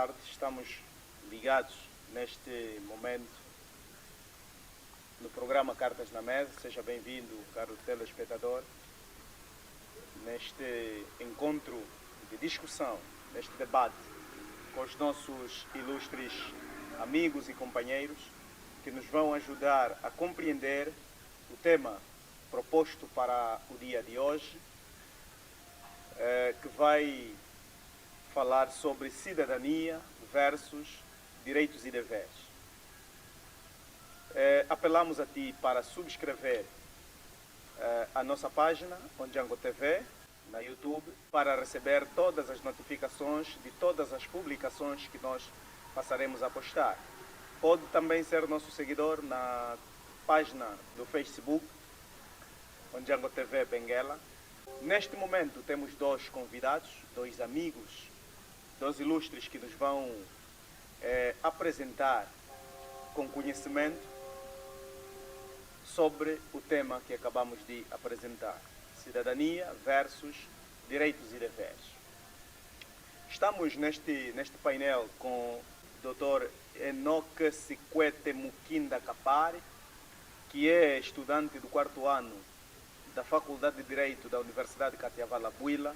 tarde. Estamos ligados neste momento no programa Cartas na Mesa. Seja bem-vindo, caro telespectador, neste encontro de discussão, neste debate com os nossos ilustres amigos e companheiros que nos vão ajudar a compreender o tema proposto para o dia de hoje, que vai falar sobre cidadania versus direitos e deveres. Apelamos a ti para subscrever a nossa página, Onjango TV, na YouTube, para receber todas as notificações de todas as publicações que nós passaremos a postar. Pode também ser nosso seguidor na página do Facebook, Onjango TV Benguela. Neste momento temos dois convidados, dois amigos, dois ilustres que nos vão apresentar com conhecimento sobre o tema que acabamos de apresentar: cidadania versus direitos e deveres. Estamos neste painel com o Dr. Enoque Sikwete Mukinda Kapari, que é estudante do 4º ano da Faculdade de Direito da Universidade Katiavala Bwila,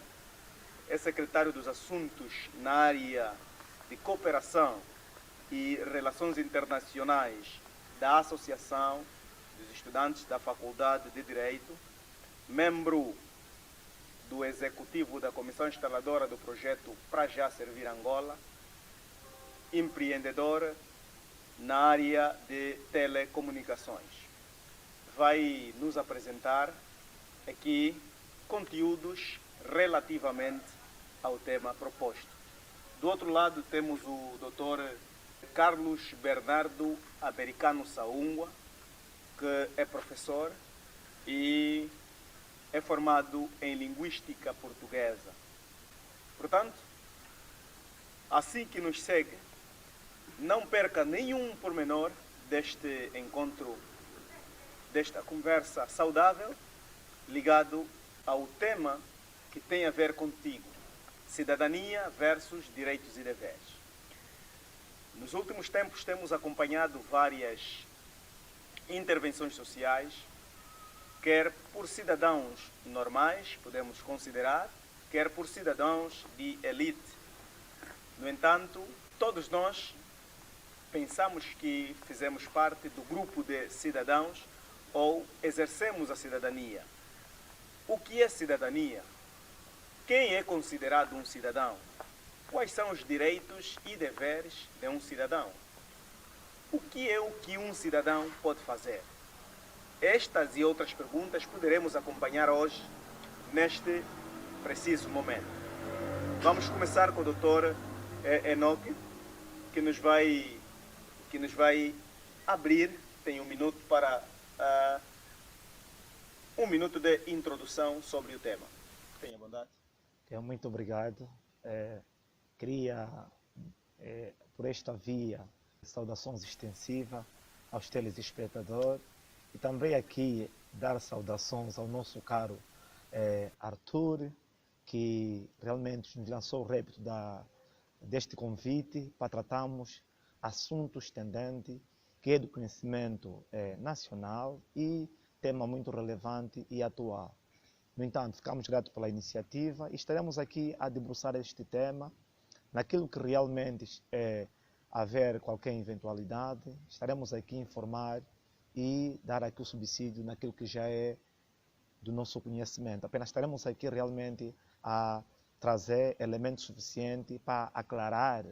é secretário dos Assuntos na área de Cooperação e Relações Internacionais da Associação dos Estudantes da Faculdade de Direito, membro do Executivo da Comissão Instaladora do projeto Pra Já Servir Angola, empreendedor na área de telecomunicações. Vai nos apresentar aqui conteúdos relativamente ao tema proposto. Do outro lado temos o Dr. Carlos Bernardo Americano Saungwa, que é professor e é formado em Linguística Portuguesa. Portanto, assim que nos segue, não perca nenhum pormenor deste encontro, desta conversa saudável, ligado ao tema que tem a ver contigo: cidadania versus direitos e deveres. Nos últimos tempos temos acompanhado várias intervenções sociais, quer por cidadãos normais, podemos considerar, quer por cidadãos de elite. No entanto, todos nós pensamos que fizemos parte do grupo de cidadãos ou exercemos a cidadania. O que é cidadania? Quem é considerado um cidadão? Quais são os direitos e deveres de um cidadão? O que um cidadão pode fazer? Estas e outras perguntas poderemos acompanhar hoje, neste preciso momento. Vamos começar com o Dr. Enoque, que nos vai abrir. Tem um minuto para um minuto de introdução sobre o tema. Tenha bondade. Muito obrigado. Queria, por esta via, saudações extensivas aos telespectadores e também aqui dar saudações ao nosso caro Arthur, que realmente nos lançou o repto deste convite para tratarmos assuntos tendentes, que é do conhecimento nacional e tema muito relevante e atual. No entanto, ficamos gratos pela iniciativa e estaremos aqui a debruçar este tema. Naquilo que realmente haver qualquer eventualidade, estaremos aqui a informar e dar aqui o subsídio naquilo que já é do nosso conhecimento. Apenas estaremos aqui realmente a trazer elementos suficientes para aclarar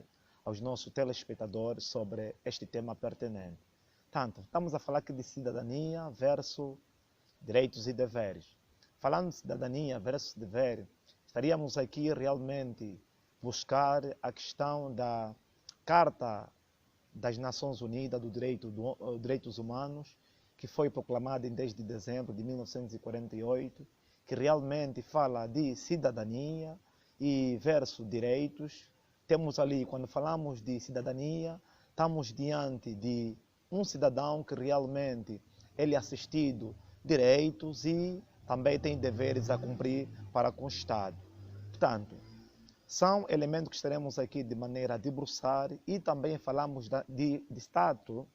aos nossos telespectadores sobre este tema pertinente. Portanto, estamos a falar aqui de cidadania versus direitos e deveres. Falando de cidadania versus dever, estaríamos aqui realmente buscar a questão da Carta das Nações Unidas dos Direitos Humanos, que foi proclamada em 10 de dezembro de 1948, que realmente fala de cidadania e versus direitos. Temos ali, quando falamos de cidadania, estamos diante de um cidadão que realmente ele é assistido direitos e também tem deveres a cumprir para com o Estado. Portanto, são elementos que estaremos aqui de maneira a debruçar e também falamos de status,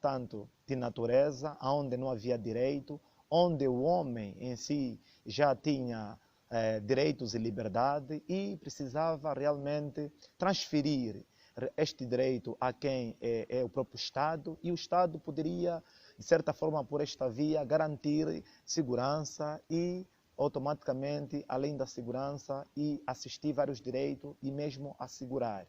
tanto de natureza, onde não havia direito, onde o homem em si já tinha direitos e liberdade e precisava realmente transferir este direito a quem é o próprio Estado, e o Estado poderia, de certa forma, por esta via, garantir segurança e automaticamente, além da segurança, e assistir vários direitos e mesmo assegurar.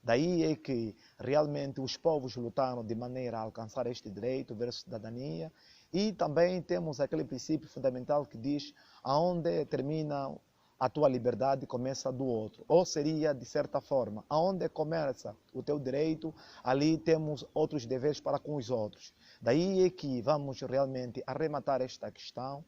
Daí é que realmente os povos lutaram de maneira a alcançar este direito versus cidadania, e também temos aquele princípio fundamental que diz aonde termina a tua liberdade começa do outro. Ou seria, de certa forma, aonde começa o teu direito, ali temos outros deveres para com os outros. Daí é que vamos realmente arrematar esta questão,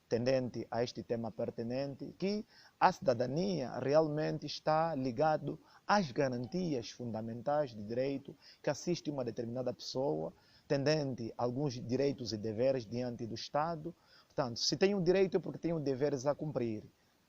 tendente a este tema pertinente, que a cidadania realmente está ligado às garantias fundamentais de direito que assiste uma determinada pessoa, tendente a alguns direitos e deveres diante do Estado. Portanto, se tem um direito é porque tem deveres a cumprir.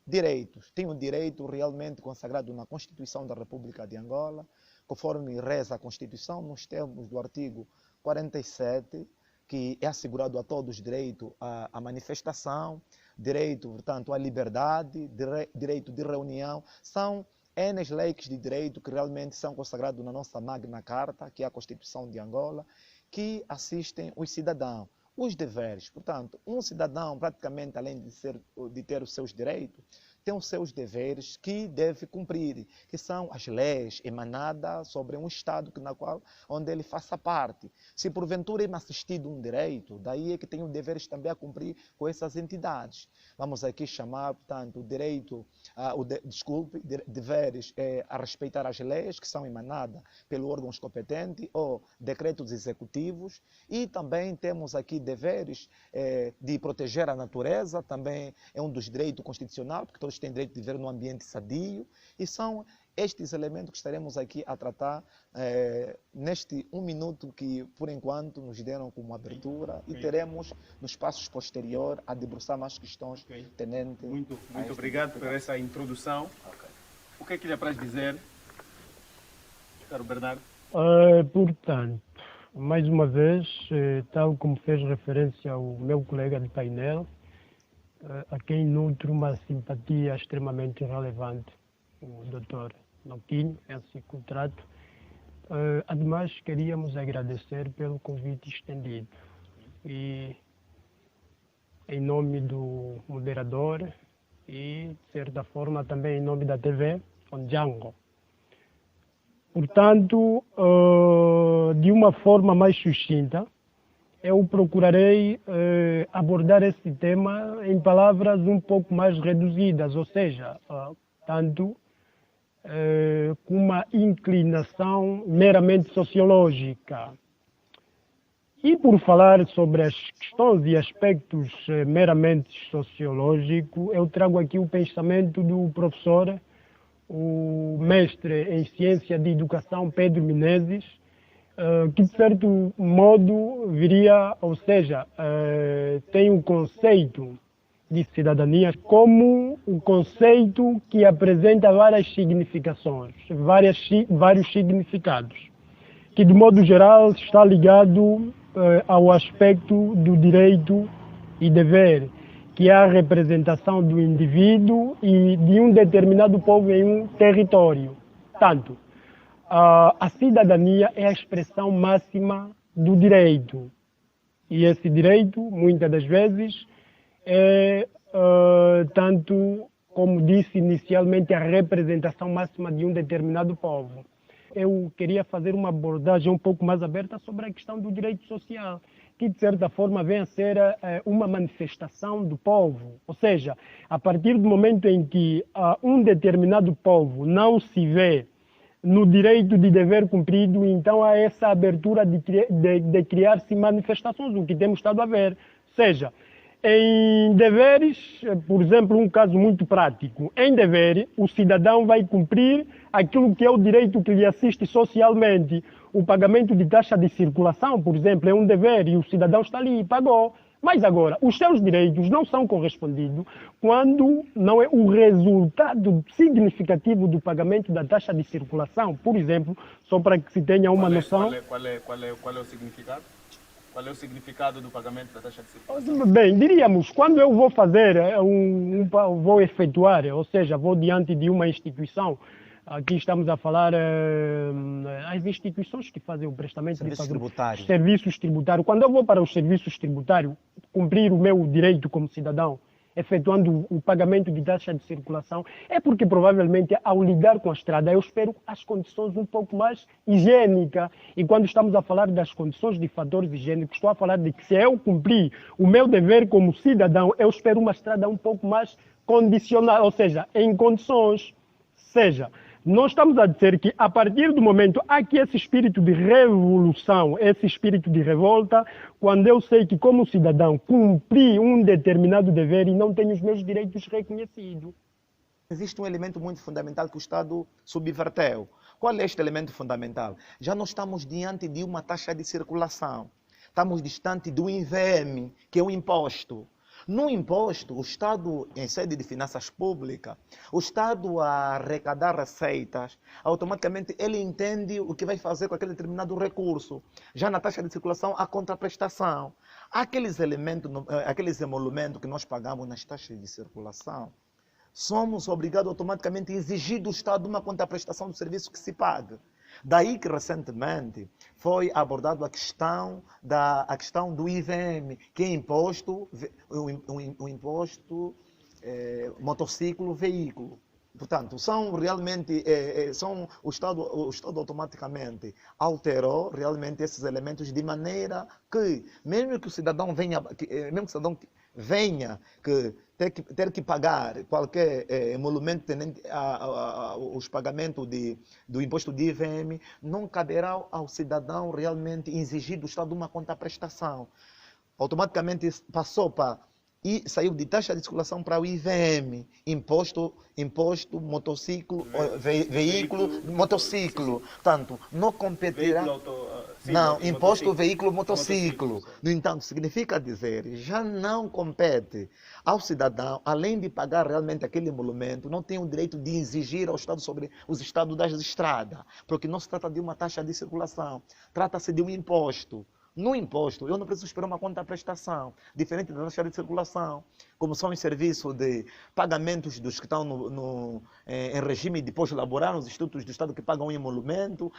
Direitos. Tem um direito realmente consagrado na Constituição da República de Angola, conforme reza a Constituição, nos termos do artigo 47, que é assegurado a todos direito à manifestação, direito, portanto, à liberdade, direito de reunião. São N leis de direito que realmente são consagrados na nossa Magna Carta, que é a Constituição de Angola, que assistem os cidadãos. Os deveres, portanto, um cidadão praticamente, além de ter os seus direitos, tem os seus deveres que deve cumprir, que são as leis emanadas sobre um Estado onde ele faça parte. Se porventura é assistido um direito, daí é que tem os deveres também a cumprir com essas entidades. Vamos aqui chamar, portanto, o direito, deveres a respeitar as leis que são emanadas pelos órgãos competentes ou decretos executivos, e também temos aqui deveres de proteger a natureza, também é um dos direitos constitucionais, porque todos têm direito de viver num ambiente sadio, e são estes elementos que estaremos aqui a tratar neste 1 minuto que, por enquanto, nos deram como abertura, e teremos nos passos posteriores a debruçar mais questões tenentes. Muito obrigado por essa introdução. Okay. O que é que lhe apraz dizer, caro Bernardo? Portanto, mais uma vez, tal como fez referência ao meu colega de painel, a quem nutro uma simpatia extremamente relevante, o Dr. Noquinho, esse contrato. Ademais, queríamos agradecer pelo convite estendido. E, em nome do moderador e, de certa forma, também em nome da TV, Ondjango. Portanto, de uma forma mais sucinta, eu procurarei abordar esse tema em palavras um pouco mais reduzidas, ou seja, tanto com uma inclinação meramente sociológica. E por falar sobre as questões e aspectos meramente sociológicos, eu trago aqui o pensamento do professor, o mestre em Ciência de Educação, Pedro Menezes, que de certo modo viria, ou seja, tem um conceito de cidadania como um conceito que apresenta várias significações, vários significados, que de modo geral está ligado ao aspecto do direito e dever, que é a representação do indivíduo e de um determinado povo em um território. Tanto, a cidadania é a expressão máxima do direito. E esse direito, muitas das vezes, é, tanto como disse inicialmente, a representação máxima de um determinado povo. Eu queria fazer uma abordagem um pouco mais aberta sobre a questão do direito social, que de certa forma vem a ser uma manifestação do povo. Ou seja, a partir do momento em que um determinado povo não se vê no direito de dever cumprido, então há essa abertura de criar-se manifestações, o que temos estado a ver. Ou seja, em deveres, por exemplo, um caso muito prático, em dever, o cidadão vai cumprir aquilo que é o direito que lhe assiste socialmente. O pagamento de taxa de circulação, por exemplo, é um dever e o cidadão está ali e pagou. Mas agora, os seus direitos não são correspondidos quando não é o resultado significativo do pagamento da taxa de circulação. Por exemplo, só para que se tenha uma noção... Qual é o significado? Qual é o significado do pagamento da taxa de circulação? Bem, diríamos, quando eu vou fazer, vou efetuar, ou seja, vou diante de uma instituição, aqui estamos a falar as instituições que fazem o prestamento Serviços de tributários. serviços tributários. Quando eu vou para os serviços tributários, cumprir o meu direito como cidadão, efetuando o pagamento de taxa de circulação, é porque provavelmente ao lidar com a estrada eu espero as condições um pouco mais higiênicas. E quando estamos a falar das condições de fatores higiênicos, estou a falar de que se eu cumprir o meu dever como cidadão, eu espero uma estrada um pouco mais condicional, ou seja, em condições. Seja, nós estamos a dizer que, a partir do momento há que esse espírito de revolução, esse espírito de revolta, quando eu sei que, como cidadão, cumpri um determinado dever e não tenho os meus direitos reconhecidos. Existe um elemento muito fundamental que o Estado subverteu. Qual é este elemento fundamental? Já não estamos diante de uma taxa de circulação. Estamos distante do IVM, que é um imposto. No imposto, o Estado, em sede de finanças públicas, o Estado a arrecadar receitas, automaticamente ele entende o que vai fazer com aquele determinado recurso. Já na taxa de circulação, a contraprestação. Aqueles elementos, aqueles emolumentos que nós pagamos nas taxas de circulação, somos obrigados automaticamente a exigir do Estado uma contraprestação do serviço que se paga. Daí que recentemente foi abordada a questão do IVM, que é imposto, o imposto motociclo-veículo. Portanto, são realmente, o Estado automaticamente alterou realmente esses elementos de maneira que, mesmo que o cidadão venha ter que pagar qualquer emolumento tenente os pagamentos do imposto de IVM, não caberá ao cidadão realmente exigir do Estado uma contraprestação. Automaticamente passou para e saiu de taxa de circulação para o IVM, imposto motociclo, veículo, motociclo. Portanto, não competirá... Não, imposto veículo, motociclo. No entanto, significa dizer, já não compete ao cidadão, além de pagar realmente aquele emolumento, não tem o direito de exigir ao Estado sobre os estados das estradas, porque não se trata de uma taxa de circulação, trata-se de um imposto. No imposto, eu não preciso esperar uma contraprestação, diferente da taxa de circulação, como são os serviços de pagamentos dos que estão em regime de pós-laboral, nos institutos do Estado que pagam um emolumento,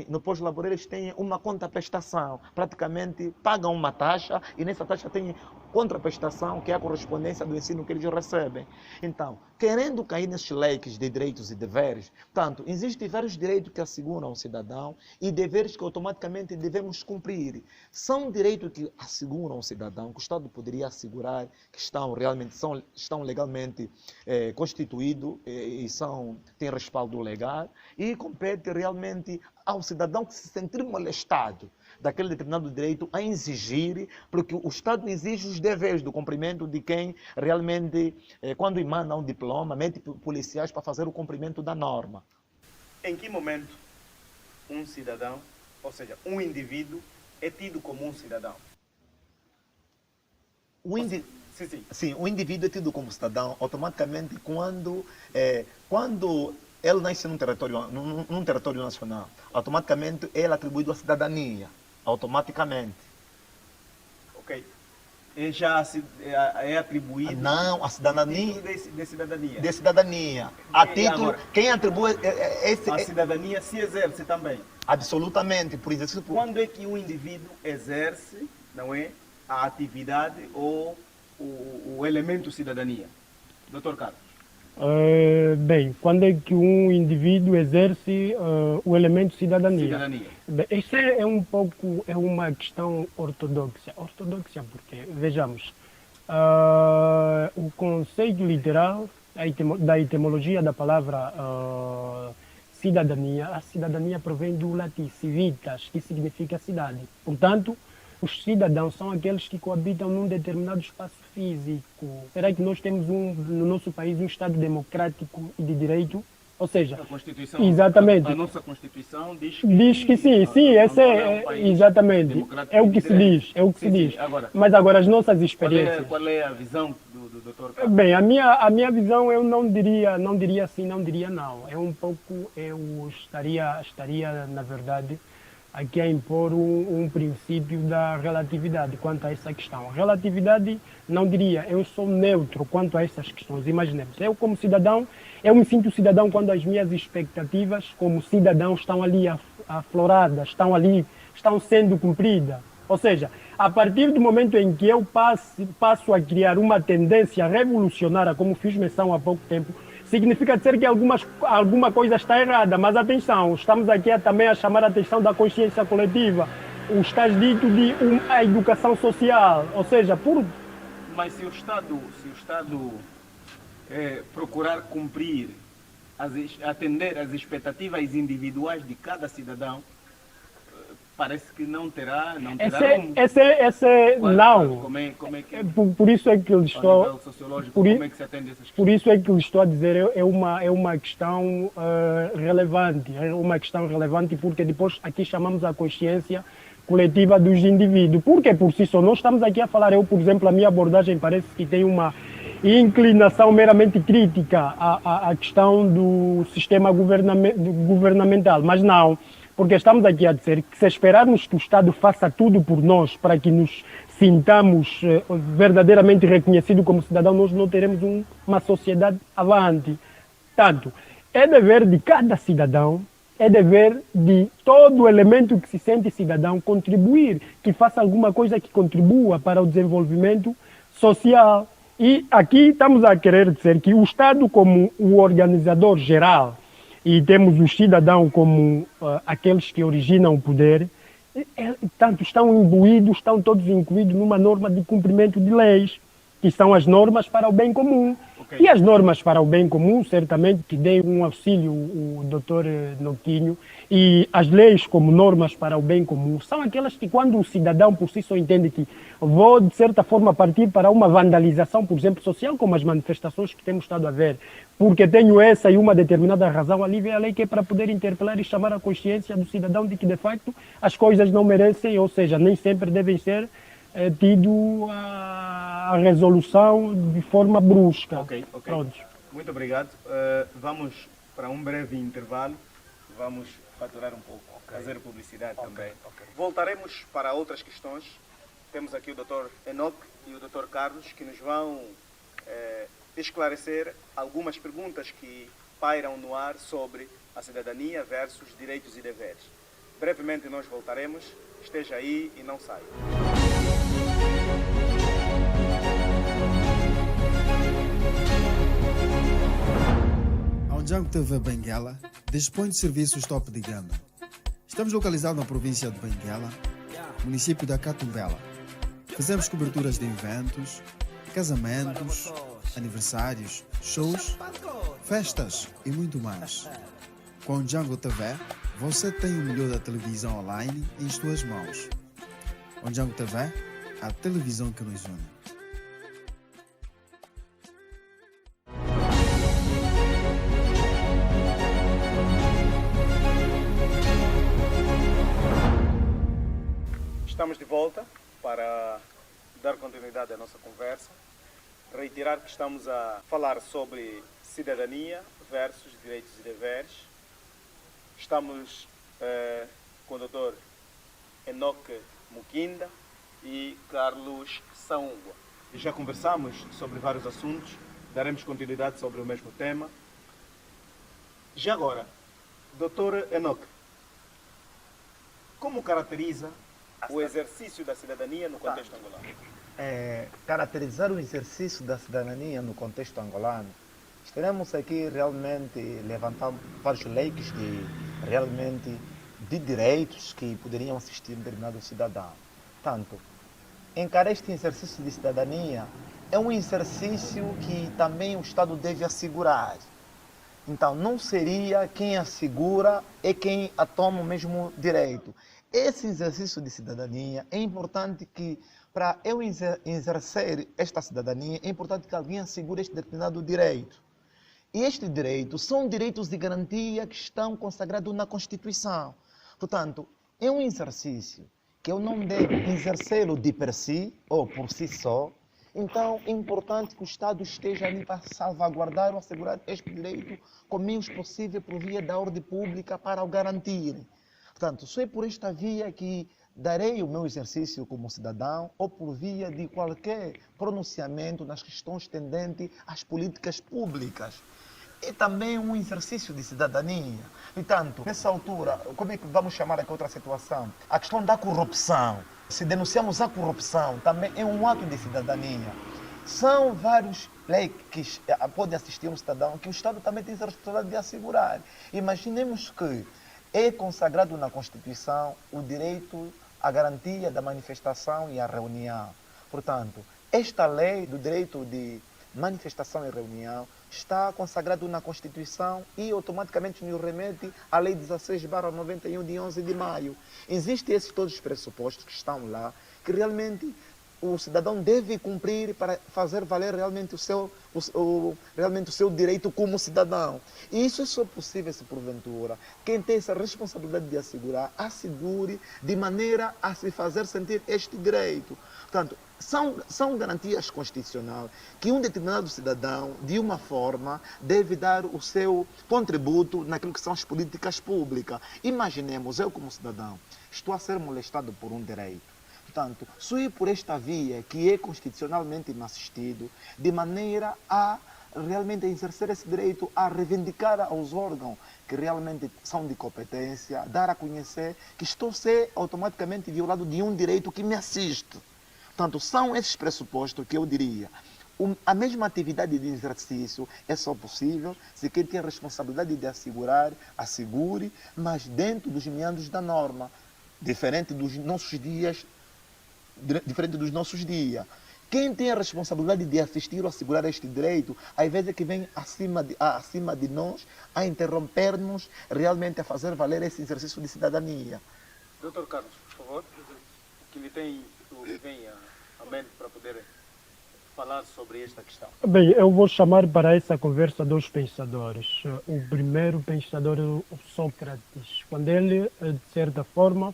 no pós-laboral eles têm uma contraprestação, praticamente pagam uma taxa e nessa taxa tem contraprestação, que é a correspondência do ensino que eles recebem. Então, querendo cair nesses leques de direitos e deveres, tanto, existem vários direitos que asseguram o cidadão e deveres que automaticamente devemos cumprir. São direitos que asseguram o cidadão, que o Estado poderia assegurar, que estão legalmente constituídos e têm respaldo legal, e compete realmente ao cidadão que se sentir molestado daquele determinado direito a exigir, porque o Estado exige os deveres do cumprimento de quem realmente, quando emana um diploma, mete policiais para fazer o cumprimento da norma. Em que momento um cidadão, ou seja, um indivíduo, é tido como um cidadão? Sim, o indivíduo é tido como cidadão automaticamente quando ele nasce num território nacional. Automaticamente ele é atribuído a cidadania. Automaticamente. Ok. E já é atribuído... Não, a cidadania... De cidadania. De cidadania. A título... Agora, quem atribui... a cidadania se exerce também. Absolutamente. Por exercício... Quando é que um indivíduo exerce, não é, a atividade ou o elemento cidadania? Dr. Carlos. Bem, quando é que um indivíduo exerce o elemento cidadania? Bem, isso é uma questão ortodoxa. Ortodoxa porque, vejamos, o conceito literal da etimologia da palavra cidadania, a cidadania provém do latim civitas, que significa cidade. Portanto, os cidadãos são aqueles que coabitam num determinado espaço físico. Será que nós temos no nosso país um Estado democrático e de direito? Ou seja, A Constituição, exatamente. a nossa Constituição Diz que sim, esse é, exatamente, é o que se diz, é o que se diz. Agora, mas agora as nossas experiências... Qual é a visão do Dr. Carlos? Bem, a minha visão eu não diria sim, não diria não. É um pouco, eu estaria na verdade, aqui a impor um princípio da relatividade quanto a essa questão. Relatividade, não diria, eu sou neutro quanto a essas questões. Imaginemos, eu como cidadão, eu me sinto cidadão quando as minhas expectativas como cidadão estão ali afloradas, estão sendo cumpridas. Ou seja, a partir do momento em que eu passo a criar uma tendência revolucionária, como fiz menção há pouco tempo, significa dizer que alguma coisa está errada. Mas atenção, estamos aqui também a chamar a atenção da consciência coletiva. O estás dito de a educação social. Ou seja, Mas se o Estado procurar cumprir, atender às expectativas individuais de cada cidadão, parece que não terá não. Como é que por isso é que eu estou como é que se atende essas questões? Por isso é que eu estou a dizer é uma questão relevante, porque depois aqui chamamos a consciência coletiva dos indivíduos. Porque por si só nós estamos aqui a falar, por exemplo, a minha abordagem parece que tem uma inclinação meramente crítica à questão do sistema governamental, mas não. Porque estamos aqui a dizer que se esperarmos que o Estado faça tudo por nós para que nos sintamos verdadeiramente reconhecidos como cidadãos, nós não teremos uma sociedade avante. Tanto, é dever de cada cidadão, é dever de todo elemento que se sente cidadão contribuir, que faça alguma coisa que contribua para o desenvolvimento social. E aqui estamos a querer dizer que o Estado, como o organizador geral, e temos o cidadão como aqueles que originam o poder, tanto estão todos incluídos numa norma de cumprimento de leis, que são as normas para o bem comum. Okay. E as normas para o bem comum, certamente, que dei um auxílio o Dr. Noquinho, e as leis como normas para o bem comum, são aquelas que quando o cidadão por si só entende que vou, de certa forma, partir para uma vandalização, por exemplo, social, como as manifestações que temos estado a ver, porque tenho essa e uma determinada razão, ali vem a lei que é para poder interpelar e chamar a consciência do cidadão de que, de facto, as coisas não merecem, ou seja, nem sempre devem ser tido a resolução de forma brusca. Ok. Muito obrigado. Vamos para um breve intervalo. Vamos faturar um pouco, fazer publicidade também. Voltaremos para outras questões. Temos aqui o Dr. Enoque e o Dr. Carlos que nos vão esclarecer algumas perguntas que pairam no ar sobre a cidadania versus direitos e deveres. Brevemente nós voltaremos. Esteja aí e não saia. A Django TV Benguela dispõe de serviços top de gama. Estamos localizados na província de Benguela, município da Catumbela. Fazemos coberturas de eventos, casamentos, aniversários, shows, festas e muito mais. Com o Django TV, você tem o melhor da televisão online em suas mãos. O Django TV, a televisão que nos une. Estamos de volta para dar continuidade à nossa conversa. Reiterar que estamos a falar sobre cidadania versus direitos e deveres. Estamos com o Dr. Enoque Mukinda e Carlos Saungwa. Já conversamos sobre vários assuntos, daremos continuidade sobre o mesmo tema. Já agora, Dr. Enoque, como caracteriza o exercício da cidadania no contexto angolano? Caracterizar o exercício da cidadania no contexto angolano, estaremos aqui realmente levantando vários leques de direitos que poderiam assistir determinado cidadão. Tanto, encarar este exercício de cidadania é um exercício que também o Estado deve assegurar. Então, não seria quem assegura é quem toma o mesmo direito. Esse exercício de cidadania é importante que, para eu exercer esta cidadania, é importante que alguém assegure este determinado direito. E estes direitos são direitos de garantia que estão consagrados na Constituição. Portanto, é um exercício que eu não devo exercê-lo de per si ou por si só. Então, é importante que o Estado esteja ali para salvaguardar ou assegurar este direito com meios possíveis por via da ordem pública para o garantir. Portanto, só é por esta via que darei o meu exercício como cidadão ou por via de qualquer pronunciamento nas questões tendentes às políticas públicas. É também um exercício de cidadania. Portanto, nessa altura, como é que vamos chamar aqui outra situação? A questão da corrupção. Se denunciamos a corrupção, também é um ato de cidadania. São vários leis que podem assistir um cidadão que o Estado também tem a responsabilidade de assegurar. Imaginemos que é consagrado na Constituição o direito à garantia da manifestação e à reunião. Portanto, esta lei do direito de manifestação e reunião está consagrado na Constituição e automaticamente nos remete à Lei 16/91 de 11 de maio. Existem esses todos os pressupostos que estão lá, que realmente o cidadão deve cumprir para fazer valer realmente o seu direito como cidadão. E isso é só possível se porventura quem tem essa responsabilidade de assegurar, assegure de maneira a se fazer sentir este direito. Portanto, são garantias constitucionais que um determinado cidadão, de uma forma, deve dar o seu contributo naquilo que são as políticas públicas. Imaginemos, eu como cidadão, estou a ser molestado por um direito. Portanto, só é por esta via que é constitucionalmente me assistido, de maneira a realmente exercer esse direito, a reivindicar aos órgãos que realmente são de competência, dar a conhecer que estou a ser automaticamente violado de um direito que me assiste. Portanto, são esses pressupostos que eu diria. A mesma atividade de exercício é só possível se quem tem a responsabilidade de assegurar, assegure, mas dentro dos meandros da norma, diferente dos nossos dias. Quem tem a responsabilidade de assistir ou assegurar este direito, às vezes é que vem acima de nós a interromper-nos realmente a fazer valer esse exercício de cidadania. Doutor Carlos, por favor, o que lhe vem à mente para poder falar sobre esta questão? Bem, eu vou chamar para essa conversa dois pensadores. O primeiro pensador é o Sócrates, quando ele, de certa forma,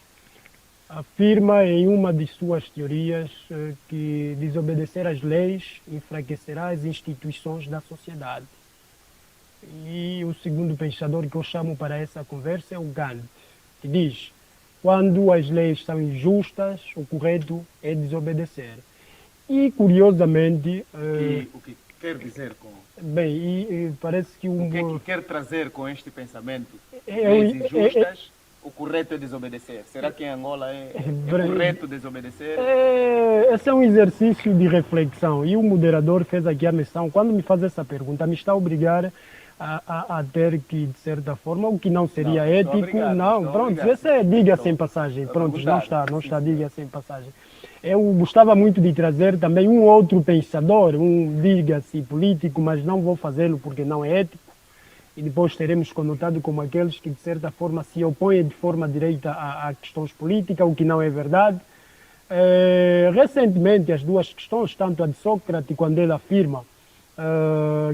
afirma em uma de suas teorias que desobedecer às leis enfraquecerá as instituições da sociedade. E o segundo pensador que eu chamo para essa conversa é o Gandhi, que diz: quando as leis são injustas, o correto é desobedecer. E, curiosamente... O que quer dizer com... Bem, e parece que... O que é que quer trazer com este pensamento? Leis injustas, o correto é desobedecer. Será que em Angola é correto desobedecer? Esse é um exercício de reflexão. E o moderador fez aqui a menção. Quando me faz essa pergunta, me está a obrigar a ter que, de certa forma, o que não seria ético. Esse diga sem passagem. Pronto, não está, diga sem passagem. Eu gostava muito de trazer também um outro pensador, diga-se político, mas não vou fazê-lo porque não é ético. E depois seremos conotados como aqueles que, de certa forma, se opõem de forma direta a questões políticas, o que não é verdade. Recentemente, as duas questões, tanto a de Sócrates, quando ele afirma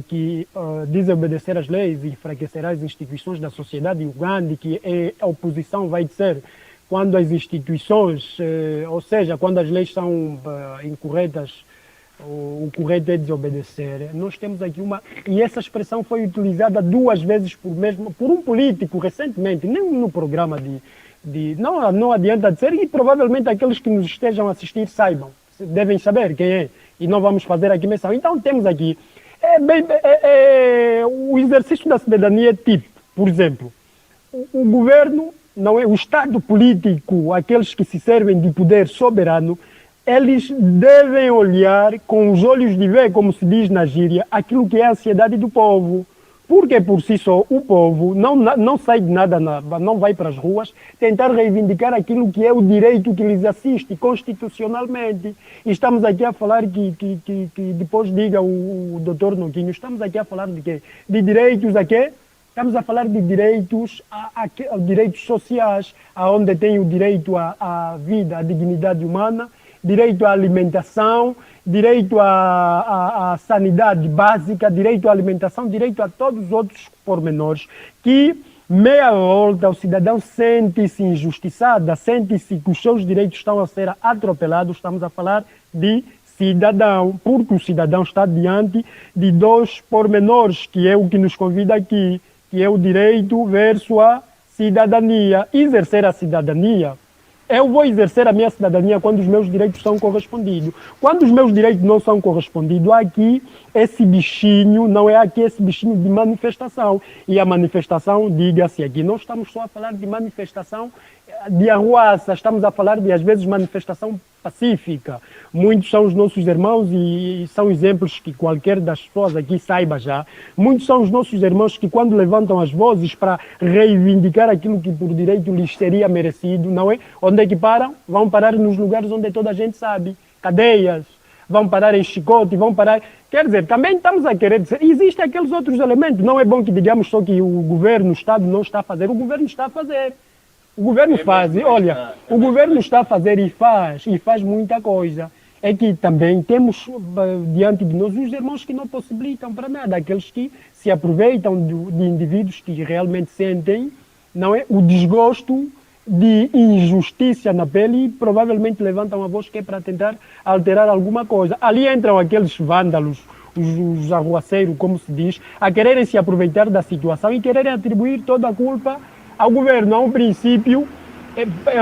que desobedecer às leis enfraquecerá as instituições da sociedade, e o Gandhi, que a oposição vai ser quando as instituições, ou seja, quando as leis são incorretas, o correto é desobedecer. Nós temos aqui e essa expressão foi utilizada 2 vezes por um político recentemente, nem no programa não adianta dizer, e provavelmente aqueles que nos estejam a assistir saibam, devem saber quem é, e não vamos fazer aqui menção. Então temos aqui o exercício da cidadania é tipo, por exemplo, o governo, não é o Estado político, aqueles que se servem de poder soberano, eles devem olhar com os olhos de ver, como se diz na gíria, aquilo que é a ansiedade do povo. Porque por si só o povo não sai de nada, não vai para as ruas tentar reivindicar aquilo que é o direito que lhes assiste constitucionalmente. E estamos aqui a falar que depois diga o doutor Noguinho, estamos aqui a falar de quê? De direitos a quê? Estamos a falar de direitos, direitos sociais, onde tem o direito à vida, à dignidade humana direito à alimentação, direito à sanidade básica, direito à alimentação, direito a todos os outros pormenores que, meia volta, o cidadão sente-se injustiçado, sente-se que os seus direitos estão a ser atropelados. Estamos a falar de cidadão, porque o cidadão está diante de dois pormenores, que é o que nos convida aqui, que é o direito versus a cidadania. Exercer a cidadania, eu vou exercer a minha cidadania quando os meus direitos são correspondidos. Quando os meus direitos não são correspondidos, aqui esse bichinho, não é aqui esse bichinho de manifestação. E a manifestação, diga-se aqui, não estamos só a falar de manifestação de arruaça, estamos a falar de, às vezes, manifestação pacífica. Muitos são os nossos irmãos e são exemplos que qualquer das pessoas aqui saiba já. Muitos são os nossos irmãos que, quando levantam as vozes para reivindicar aquilo que por direito lhes seria merecido, não é? Onde é que param? Vão parar nos lugares onde toda a gente sabe. Cadeias, vão parar em chicote, vão parar... Quer dizer, também estamos a querer dizer, existem aqueles outros elementos. Não é bom que digamos só que o governo, o Estado não está a fazer. O governo está a fazer. O governo faz, olha, o governo está a fazer e faz muita coisa. É que também temos diante de nós os irmãos que não possibilitam para nada, aqueles que se aproveitam de indivíduos que realmente sentem, não é, o desgosto de injustiça na pele e provavelmente levantam a voz que é para tentar alterar alguma coisa. Ali entram aqueles vândalos, os arruaceiros, como se diz, a quererem se aproveitar da situação e quererem atribuir toda a culpa ao governo. É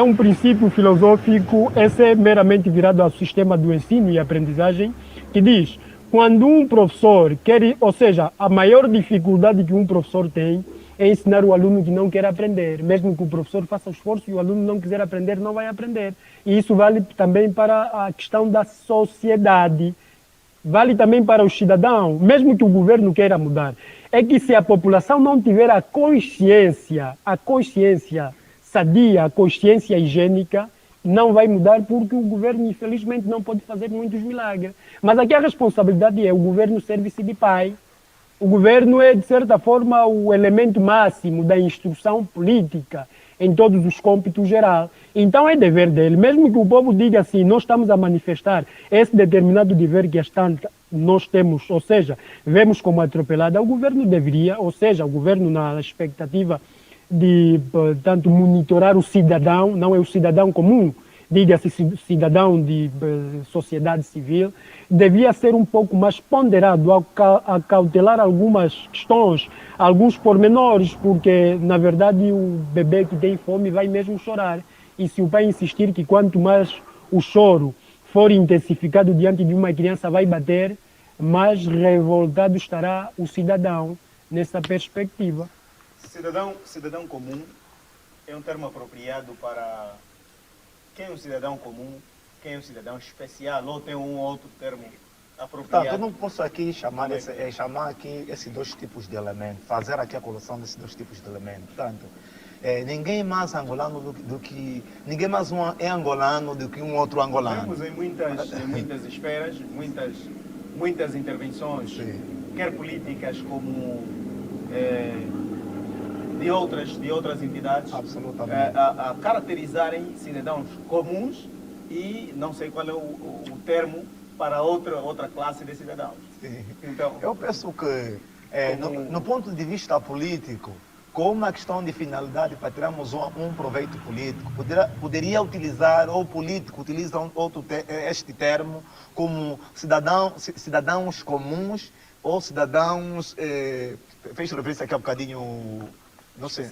um princípio filosófico, esse é meramente virado ao sistema do ensino e aprendizagem, que diz, quando um professor quer, ou seja, a maior dificuldade que um professor tem é ensinar o aluno que não quer aprender. Mesmo que o professor faça o esforço e o aluno não quiser aprender, não vai aprender. E isso vale também para a questão da sociedade, vale também para o cidadão, mesmo que o governo queira mudar. É que se a população não tiver a consciência sadia, a consciência higiênica, não vai mudar porque o governo, infelizmente, não pode fazer muitos milagres. Mas aqui a responsabilidade é o governo serve-se de pai. O governo é, de certa forma, o elemento máximo da instrução política em todos os cômputos geral. Então é dever dele, mesmo que o povo diga assim, nós estamos a manifestar esse determinado dever que nós temos, ou seja, vemos como atropelada, o governo deveria, ou seja, o governo na expectativa de, portanto, monitorar o cidadão, não é o cidadão comum, diga-se cidadão de sociedade civil, devia ser um pouco mais ponderado a cautelar algumas questões, alguns pormenores, porque, na verdade, o bebê que tem fome vai mesmo chorar. E se o pai insistir que quanto mais o choro for intensificado diante de uma criança vai bater, mais revoltado estará o cidadão nessa perspectiva. Cidadão comum é um termo apropriado para quem é um cidadão comum, quem é um cidadão especial, ou tem um outro termo apropriado? Tá, eu não posso aqui chamar aqui esses dois tipos de elementos, fazer aqui a colocação desses dois tipos de elementos. Portanto, ninguém mais angolano do que ninguém mais é angolano do que um outro angolano. Temos em muitas esferas, muitas intervenções, sim, quer políticas como de outras entidades, absolutamente, a caracterizarem cidadãos comuns e não sei qual é o termo para outra classe de cidadãos. Sim. Então, eu penso que no ponto de vista político, com uma questão de finalidade para tirarmos um proveito político, poderia utilizar, ou político utiliza este termo como cidadãos comuns ou cidadãos, fez referência aqui há um bocadinho, não sei,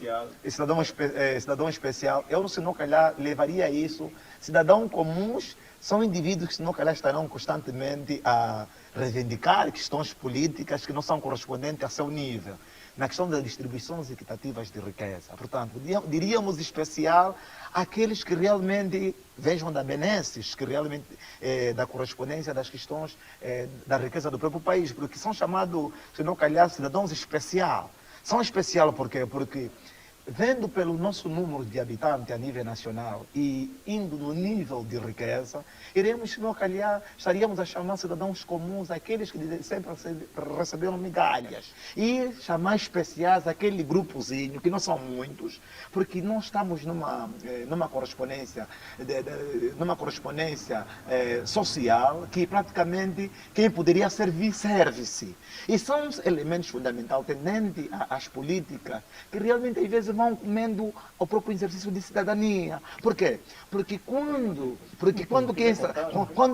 cidadão especial. Eu, se não calhar, levaria isso. Cidadãos comuns são indivíduos que, se não calhar, estarão constantemente a reivindicar questões políticas que não são correspondentes a seu nível, na questão das distribuições equitativas de riqueza. Portanto, diríamos especial aqueles que realmente vejam da benesses, que realmente da correspondência das questões da riqueza do próprio país, porque são chamados, se não calhar, cidadãos especial. São especial por quê? Porque vendo pelo nosso número de habitantes a nível nacional e indo no nível de riqueza, iremos, se não calhar, estaríamos a chamar cidadãos comuns aqueles que sempre receberam migalhas e chamar especiais aquele grupozinho, que não são muitos, porque nós estamos numa correspondência, social que praticamente quem poderia servir, serve-se. E são os elementos fundamentais tendentes às políticas que realmente às vezes vão comendo o próprio exercício de cidadania. Por quê? Porque quando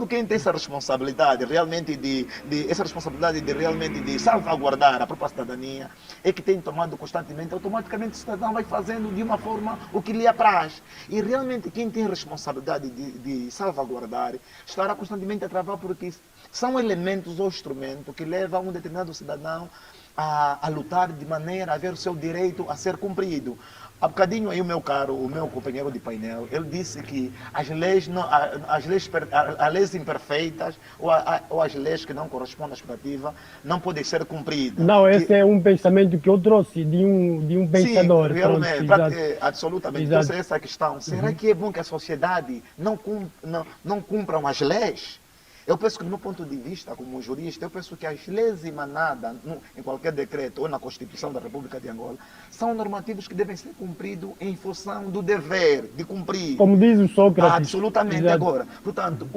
quem tem essa responsabilidade realmente de salvaguardar a própria cidadania é que tem tomado constantemente, automaticamente o cidadão vai fazendo de uma forma o que lhe apraz. E realmente quem tem responsabilidade de salvaguardar estará constantemente a travar, porque são elementos ou instrumentos que levam um determinado cidadão a lutar de maneira a ver o seu direito a ser cumprido. Há bocadinho aí o meu companheiro de painel, ele disse que as leis imperfeitas ou as leis que não correspondem à expectativa não podem ser cumpridas. Não, esse é um pensamento que eu trouxe de um pensador. Sim, realmente, absolutamente. Exato. Então, essa questão, será que é bom que a sociedade não cumpra as leis? Eu penso que, do meu ponto de vista, como jurista, eu penso que as leis emanadas em qualquer decreto ou na Constituição da República de Angola são normativos que devem ser cumpridos em função do dever de cumprir. Como diz o Sócrates. Absolutamente. Exato. Agora, portanto,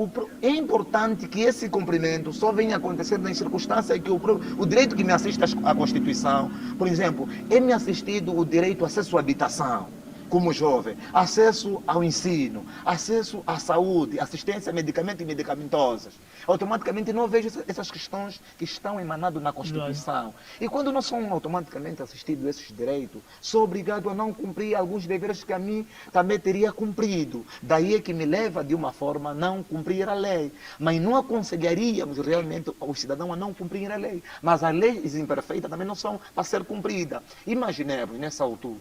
é importante que esse cumprimento só venha a acontecer nas circunstâncias em que o direito que me assiste à Constituição, por exemplo, é-me assistido o direito a acesso à habitação, como jovem, acesso ao ensino, acesso à saúde, assistência a medicamentos e medicamentosas. Automaticamente não vejo essas questões que estão emanadas na Constituição. E quando não são automaticamente assistidos esses direitos, sou obrigado a não cumprir alguns deveres que a mim também teria cumprido. Daí é que me leva, de uma forma, a não cumprir a lei. Mas não aconselharíamos realmente os cidadãos a não cumprir a lei. Mas as leis imperfeitas também não são para ser cumpridas. Imaginemos, nessa altura,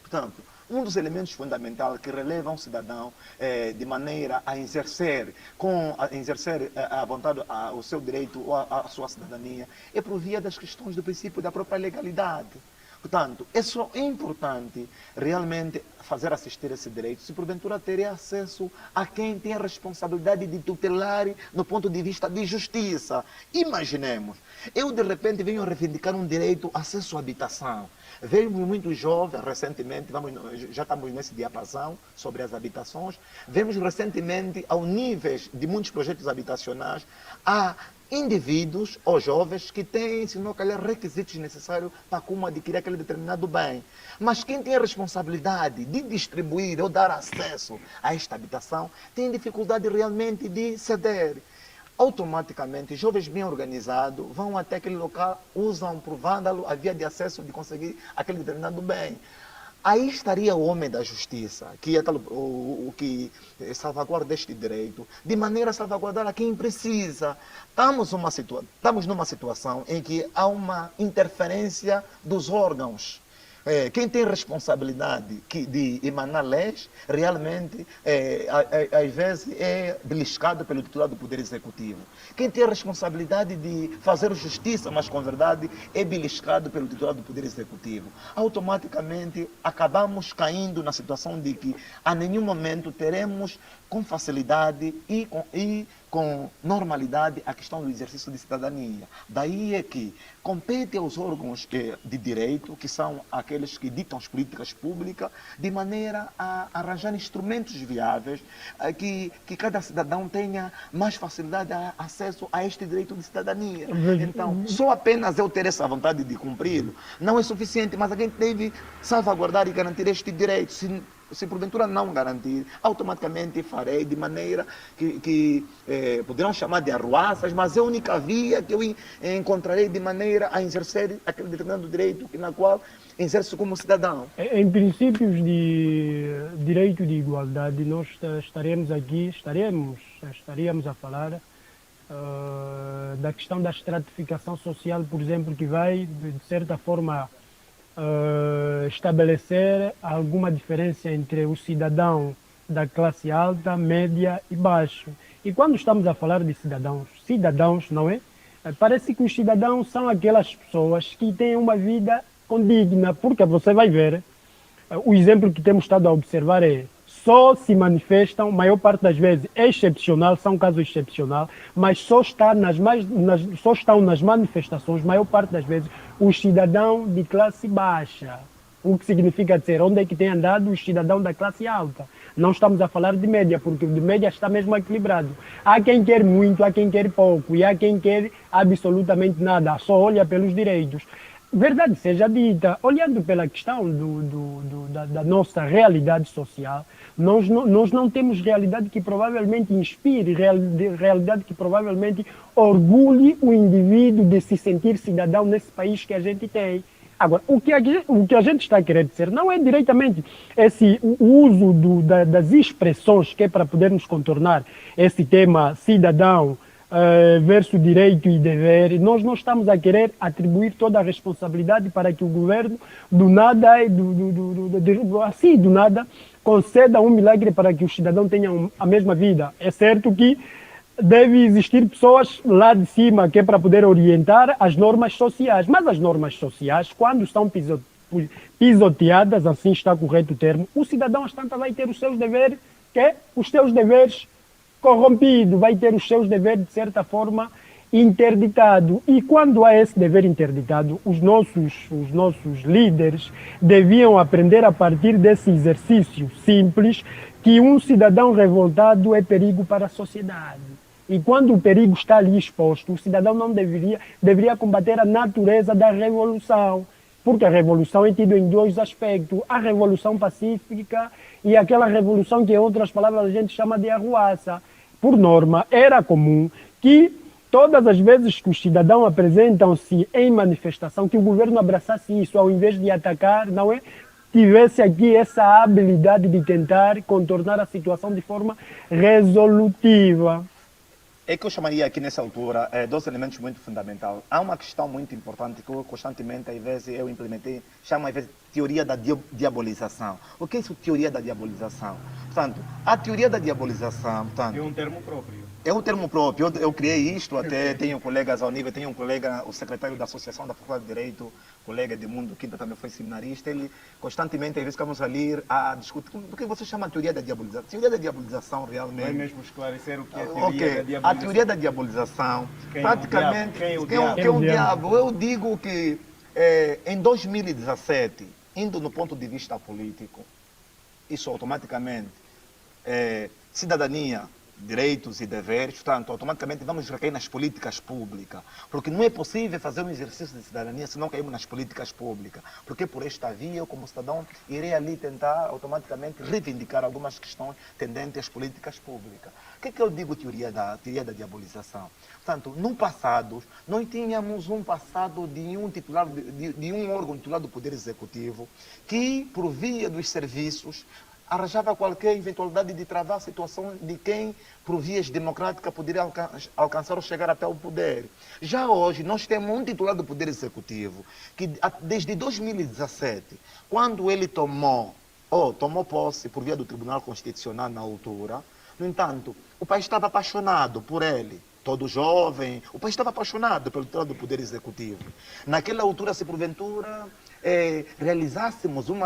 portanto, um dos elementos fundamentais que relevam o cidadão de maneira a exercer à vontade o seu direito ou a sua cidadania é por via das questões do princípio da própria legalidade. Portanto, é só importante realmente fazer assistir esse direito se porventura teria acesso a quem tem a responsabilidade de tutelar no ponto de vista de justiça. Imaginemos, eu de repente venho reivindicar um direito acesso à habitação. Veio muito jovem, recentemente, já estamos nesse diapasão sobre as habitações, vemos recentemente, ao nível de muitos projetos habitacionais, há indivíduos ou jovens que têm, se não calhar, requisitos necessários para como adquirir aquele determinado bem. Mas quem tem a responsabilidade de distribuir ou dar acesso a esta habitação tem dificuldade realmente de ceder. Automaticamente, jovens bem organizados vão até aquele local, usam por vândalo a via de acesso de conseguir aquele determinado bem. Aí estaria o homem da justiça, que é o que salvaguarda este direito, de maneira a salvaguardar a quem precisa. Estamos numa situação em que há uma interferência dos órgãos. Quem tem responsabilidade de emanar leis, realmente, às vezes, é beliscado pelo titular do Poder Executivo. Quem tem a responsabilidade de fazer justiça, mas com verdade, é beliscado pelo titular do Poder Executivo. Automaticamente, acabamos caindo na situação de que, a nenhum momento, teremos com facilidade e com normalidade a questão do exercício de cidadania. Daí é que compete aos órgãos de direito, que são aqueles que ditam as políticas públicas, de maneira a arranjar instrumentos viáveis, que cada cidadão tenha mais facilidade de acesso a este direito de cidadania. Então, só apenas eu ter essa vontade de cumpri-lo não é suficiente, mas alguém deve salvaguardar e garantir este direito. Se porventura não garantir, automaticamente farei de maneira que poderão chamar de arruaças, mas é a única via que eu encontrarei de maneira a exercer aquele determinado direito na qual exerço como cidadão. Em princípios de direito de igualdade, nós estaríamos a falar da questão da estratificação social, por exemplo, que vai, de certa forma, estabelecer alguma diferença entre o cidadão da classe alta, média e baixo. E quando estamos a falar de cidadãos, não é? Parece que os cidadãos são aquelas pessoas que têm uma vida condigna, porque você vai ver, o exemplo que temos estado a observar é só se manifestam, maior parte das vezes é excepcional, são casos excepcionais, mas só estão nas manifestações, maior parte das vezes, os cidadãos de classe baixa. O que significa dizer, onde é que tem andado o cidadão da classe alta? Não estamos a falar de média, porque o de média está mesmo equilibrado. Há quem quer muito, há quem quer pouco, e há quem quer absolutamente nada, só olha pelos direitos. Verdade seja dita, olhando pela questão da nossa realidade social, nós não temos realidade que provavelmente inspire, realidade que provavelmente orgulhe o indivíduo de se sentir cidadão nesse país que a gente tem. Agora, o que a gente está querendo dizer não é diretamente o uso das expressões que é para podermos contornar esse tema cidadão versus direito e dever. Nós não estamos a querer atribuir toda a responsabilidade para que o governo, do nada, do nada, conceda um milagre para que os cidadãos tenham a mesma vida. É certo que deve existir pessoas lá de cima que é para poder orientar as normas sociais. Mas as normas sociais, quando estão pisoteadas, assim está correto o termo, o cidadão às tantas vai ter os seus deveres, os seus deveres corrompidos, vai ter os seus deveres, de certa forma, interditado. E quando há esse dever interditado, os nossos líderes deviam aprender a partir desse exercício simples que um cidadão revoltado é perigo para a sociedade. E quando o perigo está ali exposto, o cidadão não deveria combater a natureza da revolução. Porque a revolução é tida em dois aspectos. A revolução pacífica e aquela revolução que, em outras palavras, a gente chama de arruaça. Por norma, era comum que todas as vezes que os cidadãos apresentam-se em manifestação, que o governo abraçasse isso, ao invés de atacar, não é? Tivesse aqui essa habilidade de tentar contornar a situação de forma resolutiva. É que eu chamaria aqui nessa altura dois elementos muito fundamentais. Há uma questão muito importante que eu constantemente, às vezes, eu implementei, chamo às vezes teoria da diabolização. O que é isso, teoria da diabolização? Portanto, a teoria da diabolização... Portanto, é um termo próprio. É um termo próprio. Eu criei isto, até tenho colegas ao nível, tenho um colega, o secretário da Associação da Faculdade de Direito, colega Edmundo Quinta, também foi seminarista, ele constantemente, às vezes, ficamos a ler, a discutir. Do que você chama de teoria da diabolização? Teoria da diabolização, realmente... Vai mesmo esclarecer o que é a teoria da diabolização. A teoria da diabolização, praticamente... Quem é o diabo? Eu digo que em 2017, indo no ponto de vista político, isso automaticamente, cidadania, direitos e deveres, portanto, automaticamente vamos recair nas políticas públicas, porque não é possível fazer um exercício de cidadania se não caímos nas políticas públicas, porque por esta via, eu como cidadão, irei ali tentar automaticamente reivindicar algumas questões tendentes às políticas públicas. O que é que eu digo teoria da diabolização? Portanto, no passado, nós tínhamos um passado de um titular, de um órgão titular do Poder Executivo que, por via dos serviços, arranjava qualquer eventualidade de travar a situação de quem, por vias democráticas, poderia alcançar ou chegar até o poder. Já hoje, nós temos um titular do Poder Executivo que, desde 2017, quando ele tomou posse por via do Tribunal Constitucional na altura, no entanto, o país estava apaixonado por ele. Todo jovem, o país estava apaixonado pelo titular do Poder Executivo. Naquela altura, se porventura realizássemos um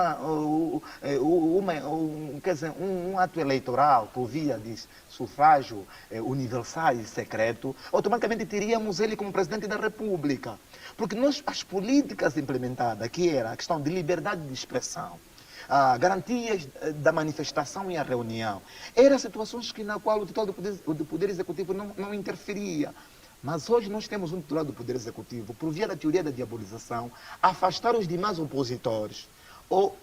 ato eleitoral por via de sufrágio universal e secreto, automaticamente teríamos ele como presidente da República. Porque as políticas implementadas, que era a questão de liberdade de expressão, garantias da manifestação e a reunião, eram situações na qual o titular do Poder Executivo não interferia. Mas hoje nós temos um titular do Poder Executivo, por via da teoria da diabolização, afastar os demais opositores.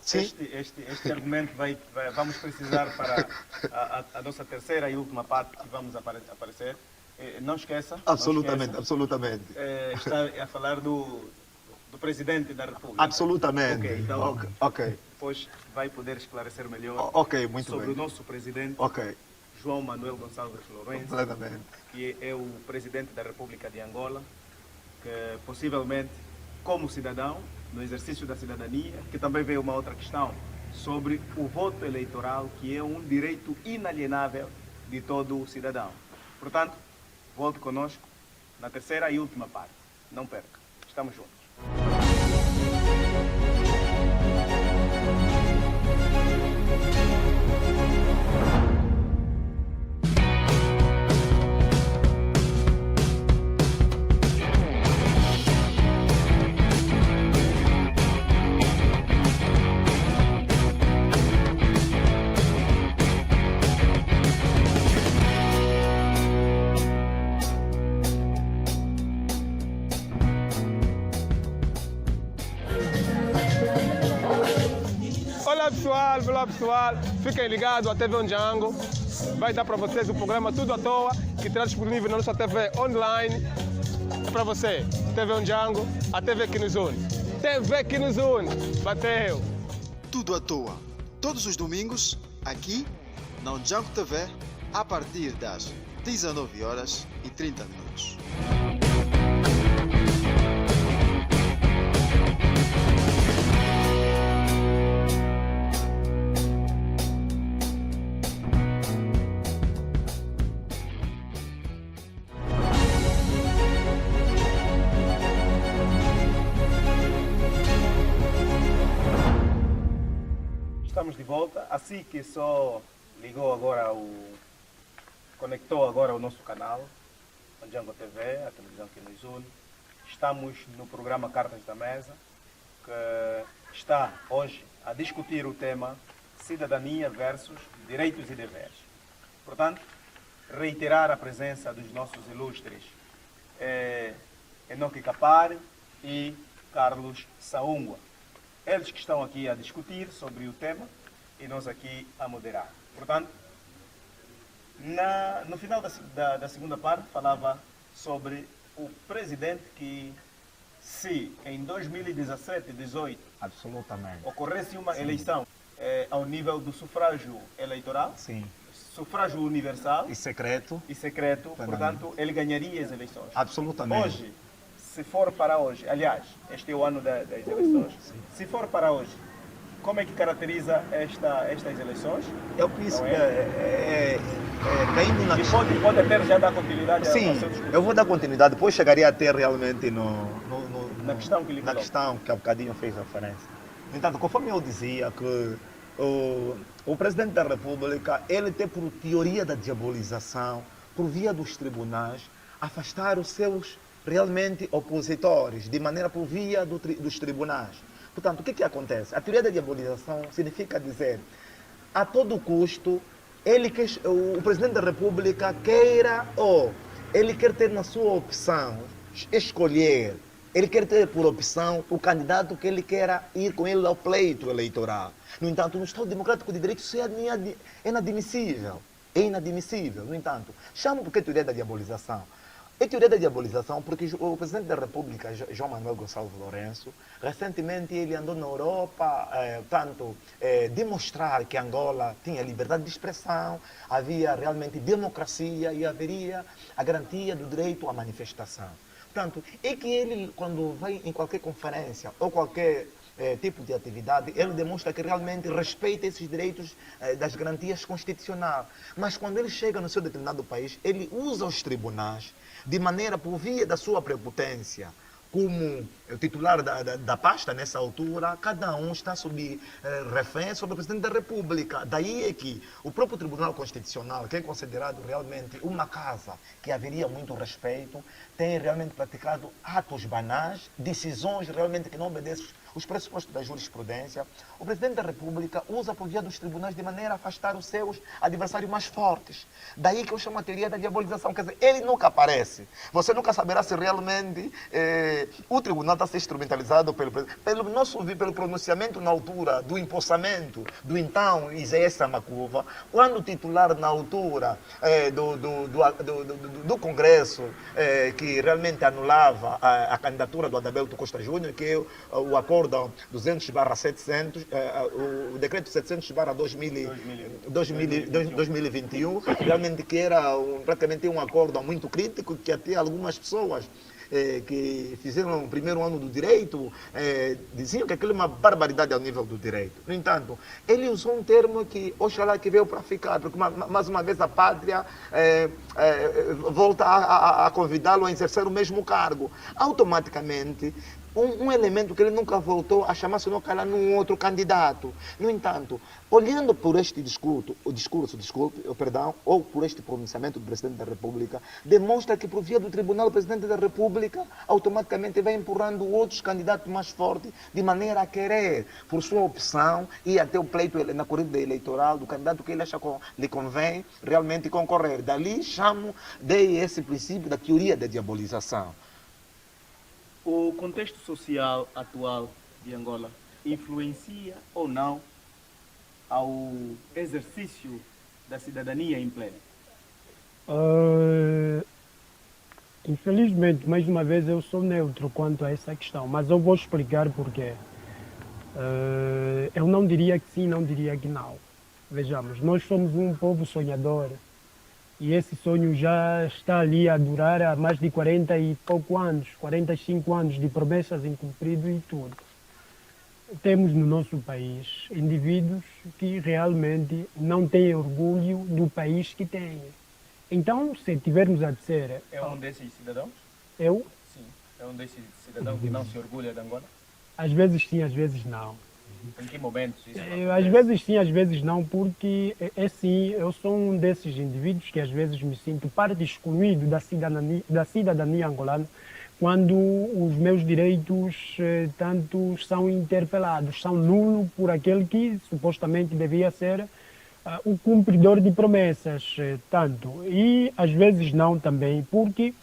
Este argumento vamos precisar para a nossa terceira e última parte que vamos aparecer. Não esqueça. Absolutamente, não esqueça, absolutamente. Está a falar do Presidente da República. Absolutamente. Ok, então ok. Depois vai poder esclarecer melhor muito sobre bem. o nosso Presidente. João Manuel Gonçalves Lourenço, que é o Presidente da República de Angola, que possivelmente, como cidadão, no exercício da cidadania, que também veio uma outra questão sobre o voto eleitoral, que é um direito inalienável de todo o cidadão. Portanto, volte conosco na terceira e última parte. Não perca. Estamos juntos. Olá pessoal, fiquem ligados à TV Ondjango. Vai dar para vocês o programa Tudo à Toa, que terá disponível na nossa TV online. Para você, TV Ondjango, a TV que nos une. TV que nos une, bateu! Tudo à toa. Todos os domingos, aqui na Ondjango TV, a partir das 19h30. Estamos de volta. Assim que só ligou agora conectou agora o nosso canal, Ondjango TV, a televisão que nos une. Estamos no programa Cartas da Mesa, que está hoje a discutir o tema Cidadania versus Direitos e Deveres. Portanto, reiterar a presença dos nossos ilustres Enoque Capari e Carlos Saúngua. Eles que estão aqui a discutir sobre o tema e nós aqui a moderar. Portanto, no final da segunda parte falava sobre o presidente que, se em 2017, 2018, Absolutamente. ocorresse uma eleição ao nível do sufrágio eleitoral, Sim. sufrágio universal E secreto? portanto, ele ganharia as eleições. Absolutamente. Hoje, se for para hoje, aliás, este é o ano das eleições, se for para hoje, como é que caracteriza estas eleições? Eu penso Não que caindo na E pode até já dar continuidade Sim, ao seu discurso. eu vou dar continuidade, depois chegaria até realmente Na questão que lhe na coloco. questão que há bocadinho fez referência. No entanto, conforme eu dizia que o presidente da República, ele tem por teoria da diabolização, por via dos tribunais, afastar os seus realmente opositores, de maneira por via dos tribunais. Portanto, o que acontece? A teoria da diabolização significa dizer, a todo custo, o presidente da República ele quer ter na sua opção, escolher, ele quer ter por opção o candidato que ele queira ir com ele ao pleito eleitoral. No entanto, no Estado Democrático de Direito isso é inadmissível. É inadmissível. No entanto, chamo porque é teoria da diabolização. É teoria da diabolização porque o presidente da República, João Manuel Gonçalves Lourenço, recentemente ele andou na Europa, demonstrar que Angola tinha liberdade de expressão, havia realmente democracia e haveria a garantia do direito à manifestação. Portanto, é que ele, quando vai em qualquer conferência ou qualquer tipo de atividade, ele demonstra que realmente respeita esses direitos das garantias constitucionais. Mas quando ele chega no seu determinado país, ele usa os tribunais de maneira por via da sua prepotência. Como titular da pasta nessa altura, cada um está sob refém sobre o presidente da República. Daí é que o próprio Tribunal Constitucional, que é considerado realmente uma casa que haveria muito respeito, tem realmente praticado atos banais, decisões realmente que não obedecem os pressupostos da jurisprudência. O presidente da República usa por via dos tribunais de maneira a afastar os seus adversários mais fortes. Daí que eu chamo a teoria da diabolização. Quer dizer, ele nunca aparece. Você nunca saberá se realmente o tribunal está a ser instrumentalizado pelo pronunciamento na altura do empossamento do então Isaías Samacuva, quando o titular na altura do Congresso que realmente anulava a candidatura do Adalberto Costa Júnior, que é o acordo 200/700, o decreto 700/2021, realmente que era praticamente um acordo muito crítico, que até algumas pessoas que fizeram o primeiro ano do direito diziam que aquilo é uma barbaridade ao nível do direito. No entanto, ele usou um termo que, oxalá, que veio para ficar, porque mais uma vez a pátria volta a convidá-lo a exercer o mesmo cargo. Automaticamente, um elemento que ele nunca voltou a chamar, senão calar num outro candidato. No entanto, olhando por este ou por este pronunciamento do Presidente da República, demonstra que por via do Tribunal, o Presidente da República automaticamente vai empurrando outros candidatos mais fortes, de maneira a querer, por sua opção, ir até o pleito na corrida eleitoral do candidato que ele acha que lhe convém realmente concorrer. Dali dei esse princípio da teoria da diabolização. O contexto social atual de Angola influencia ou não ao exercício da cidadania em pleno? Infelizmente, mais uma vez, eu sou neutro quanto a essa questão, mas eu vou explicar porquê. Eu não diria que sim, não diria que não. Vejamos, nós somos um povo sonhador e esse sonho já está ali a durar há mais de 40 e pouco anos, 45 anos de promessas incumpridas e tudo. Temos no nosso país indivíduos que realmente não têm orgulho do país que têm. Então, se tivermos a dizer... É um desses cidadãos? Eu? Sim. É um desses cidadãos que não se orgulha de Angola? Às vezes sim, às vezes não. Em que momentos isso Às vezes sim, às vezes não, porque é sim, eu sou um desses indivíduos que às vezes me sinto parte excluído da cidadania angolana quando os meus direitos tanto são interpelados, são nulos por aquele que supostamente devia ser o cumpridor de promessas, tanto. E às vezes não também, porque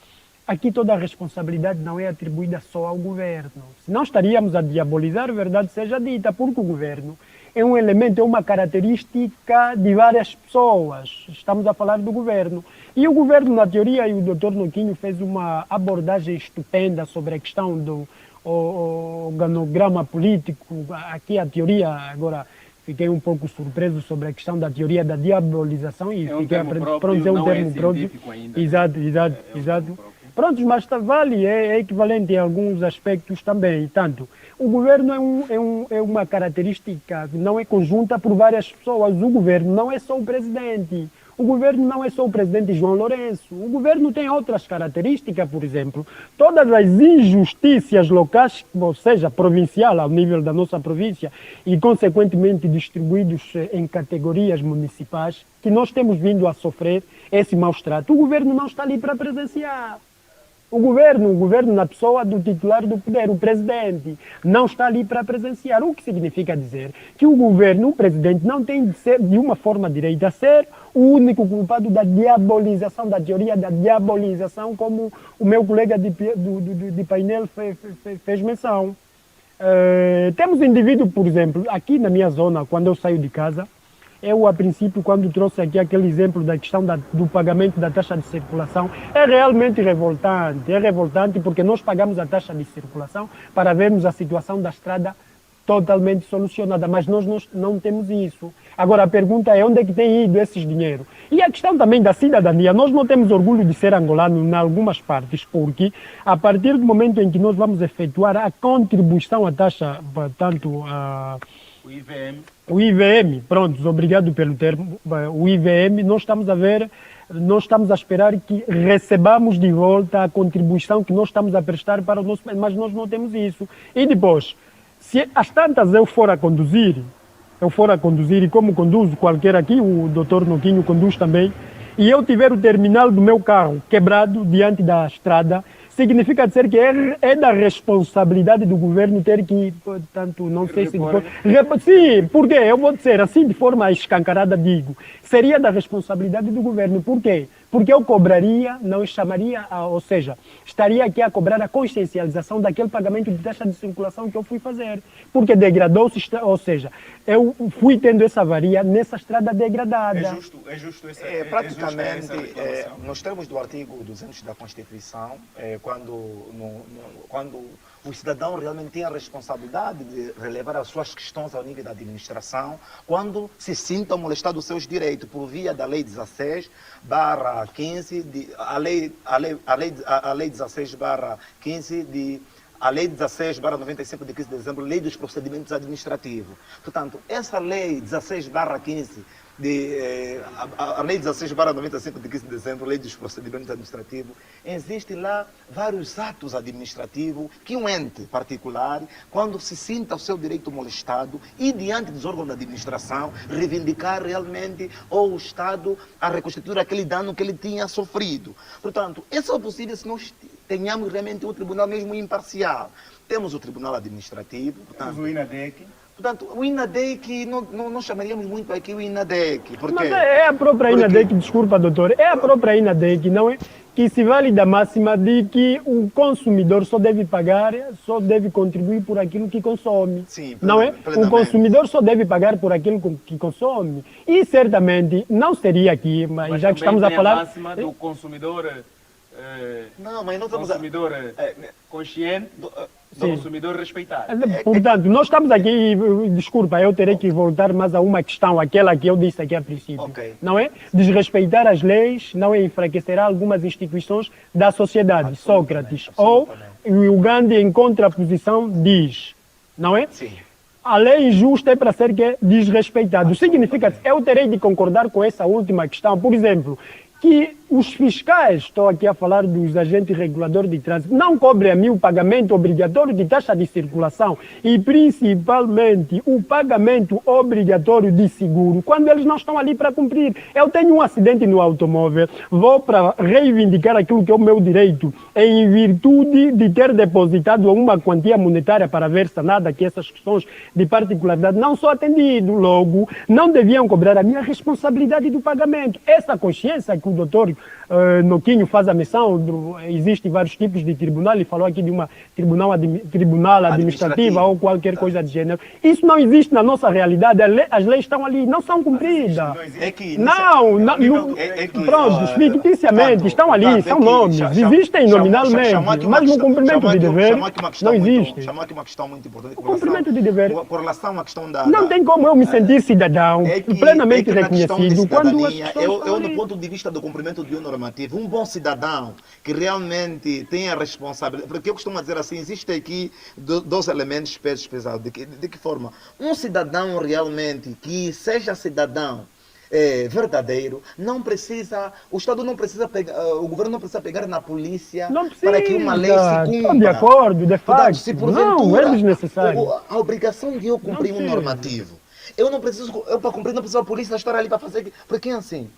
aqui toda a responsabilidade não é atribuída só ao governo. Senão estaríamos a diabolizar, a verdade seja dita, porque o governo é um elemento, é uma característica de várias pessoas. Estamos a falar do governo. E o governo, na teoria, e o Dr. Noquinho fez uma abordagem estupenda sobre a questão do organograma político. Aqui a teoria, agora... Fiquei um pouco surpreso sobre a questão da teoria da diabolização e fiquei a aprender um termo próprio. Exato. Pronto, mas vale, é equivalente em alguns aspectos também. Tanto, o governo é uma característica que não é conjunta por várias pessoas. O governo não é só o presidente. O governo não é só o presidente João Lourenço. O governo tem outras características, por exemplo. Todas as injustiças locais, ou seja, provincial, ao nível da nossa província, e consequentemente distribuídos em categorias municipais, que nós temos vindo a sofrer esse maus-trato. O governo não está ali para presenciar. O governo na pessoa do titular do poder, o presidente, não está ali para presenciar. O que significa dizer que o governo, o presidente, não tem de ser, de uma forma direita, ser o único culpado da diabolização, da teoria da diabolização, como o meu colega de painel fez menção. Temos indivíduos, por exemplo, aqui na minha zona, quando eu saio de casa, eu, a princípio, quando trouxe aqui aquele exemplo da questão do pagamento da taxa de circulação, é realmente revoltante. É revoltante porque nós pagamos a taxa de circulação para vermos a situação da estrada totalmente solucionada, mas nós não temos isso. Agora, a pergunta é onde é que tem ido esses dinheiros? E a questão também da cidadania. Nós não temos orgulho de ser angolano em algumas partes, porque a partir do momento em que nós vamos efetuar a contribuição à taxa, tanto a... O IVM, pronto, obrigado pelo termo. O IVM, nós estamos a esperar que recebamos de volta a contribuição que nós estamos a prestar para o nosso país, mas nós não temos isso. E depois, se às tantas eu for a conduzir, e como conduzo qualquer aqui, o Dr. Noquinho conduz também, e eu tiver o terminal do meu carro quebrado diante da estrada, significa dizer que é da responsabilidade do governo ter que, portanto, não sei se... Sim, porque eu vou dizer assim de forma escancarada, digo, seria da responsabilidade do governo. Por quê? Porque eu cobraria, não chamaria, ou seja, estaria aqui a cobrar a consciencialização daquele pagamento de taxa de circulação que eu fui fazer. Porque degradou-se, ou seja, eu fui tendo essa avaria nessa estrada degradada. É justo essa praticamente, essa nos termos do artigo 200 da Constituição, quando o cidadão realmente tem a responsabilidade de relevar as suas questões ao nível da administração, quando se sintam molestados os seus direitos por via da Lei 16/15, a Lei 16/15 a Lei 16/95 de 15 de dezembro, Lei dos Procedimentos Administrativos. Portanto, essa Lei 16/15 a Lei 16/95 de 15 de dezembro, Lei dos Procedimentos Administrativos, existe lá vários atos administrativos que um ente particular, quando se sinta o seu direito molestado e diante dos órgãos da administração, reivindicar realmente ao Estado a reconstituir aquele dano que ele tinha sofrido. Portanto, isso é possível se nós tenhamos realmente um tribunal mesmo imparcial. Temos o Tribunal Administrativo, temos o INADEC. Portanto, o INADEC, não chamaríamos muito aqui o INADEC. Porque... Mas é a própria INADEC, desculpa, doutor, é a própria INADEC, não é? que se vale da máxima de que o consumidor só deve pagar, só deve contribuir por aquilo que consome. Sim, não é? plenamente. O consumidor só deve pagar por aquilo que consome. E certamente não seria aqui, mas já que estamos a falar... a máxima do consumidor, Não, mas não estamos consumidor consciente, do consumidor respeitar. Portanto, nós estamos aqui, desculpa, eu terei que voltar mais a uma questão, aquela que eu disse aqui a princípio. Ok. Não é? Desrespeitar as leis não é enfraquecerá algumas instituições da sociedade. Sócrates. Ou o Gandhi, em contraposição, diz, não é? Sim. A lei injusta é para ser desrespeitada. Significa que eu terei de concordar com essa última questão. Por exemplo, que os fiscais, estou aqui a falar dos agentes reguladores de trânsito, não cobrem a mim o pagamento obrigatório de taxa de circulação e principalmente o pagamento obrigatório de seguro, quando eles não estão ali para cumprir. Eu tenho um acidente no automóvel, vou para reivindicar aquilo que é o meu direito, em virtude de ter depositado uma quantia monetária para ver sanada que essas questões de particularidade não sou atendido. Logo, não deviam cobrar a minha responsabilidade do pagamento. Essa consciência que o doutor Noquinho faz a menção, existem vários tipos de tribunal, ele falou aqui de uma tribunal administrativa ou qualquer coisa de gênero. Isso não existe na nossa realidade, as leis estão ali, não são cumpridas. Pronto, ficticiamente, estão ali, são nomes, existem nominalmente, mas no cumprimento de dever não existe. Chamou aqui uma questão muito importante. O cumprimento de dever. Com relação à questão da... Não tem como eu me sentir cidadão, plenamente reconhecido, quando as questões eu no ponto de vista do cumprimento de um normativo, um bom cidadão que realmente tem a responsabilidade, porque eu costumo dizer assim, existem aqui dois elementos pesados. De que forma? Um cidadão realmente que seja cidadão verdadeiro, não precisa, o Estado não precisa pegar, o governo não precisa pegar na polícia para que uma lei se cumpra. Estou de acordo, de fato. Se porventura, não, é desnecessário. A obrigação de eu cumprir um normativo, eu não preciso, eu para cumprir não preciso a polícia estar ali para fazer, porque assim,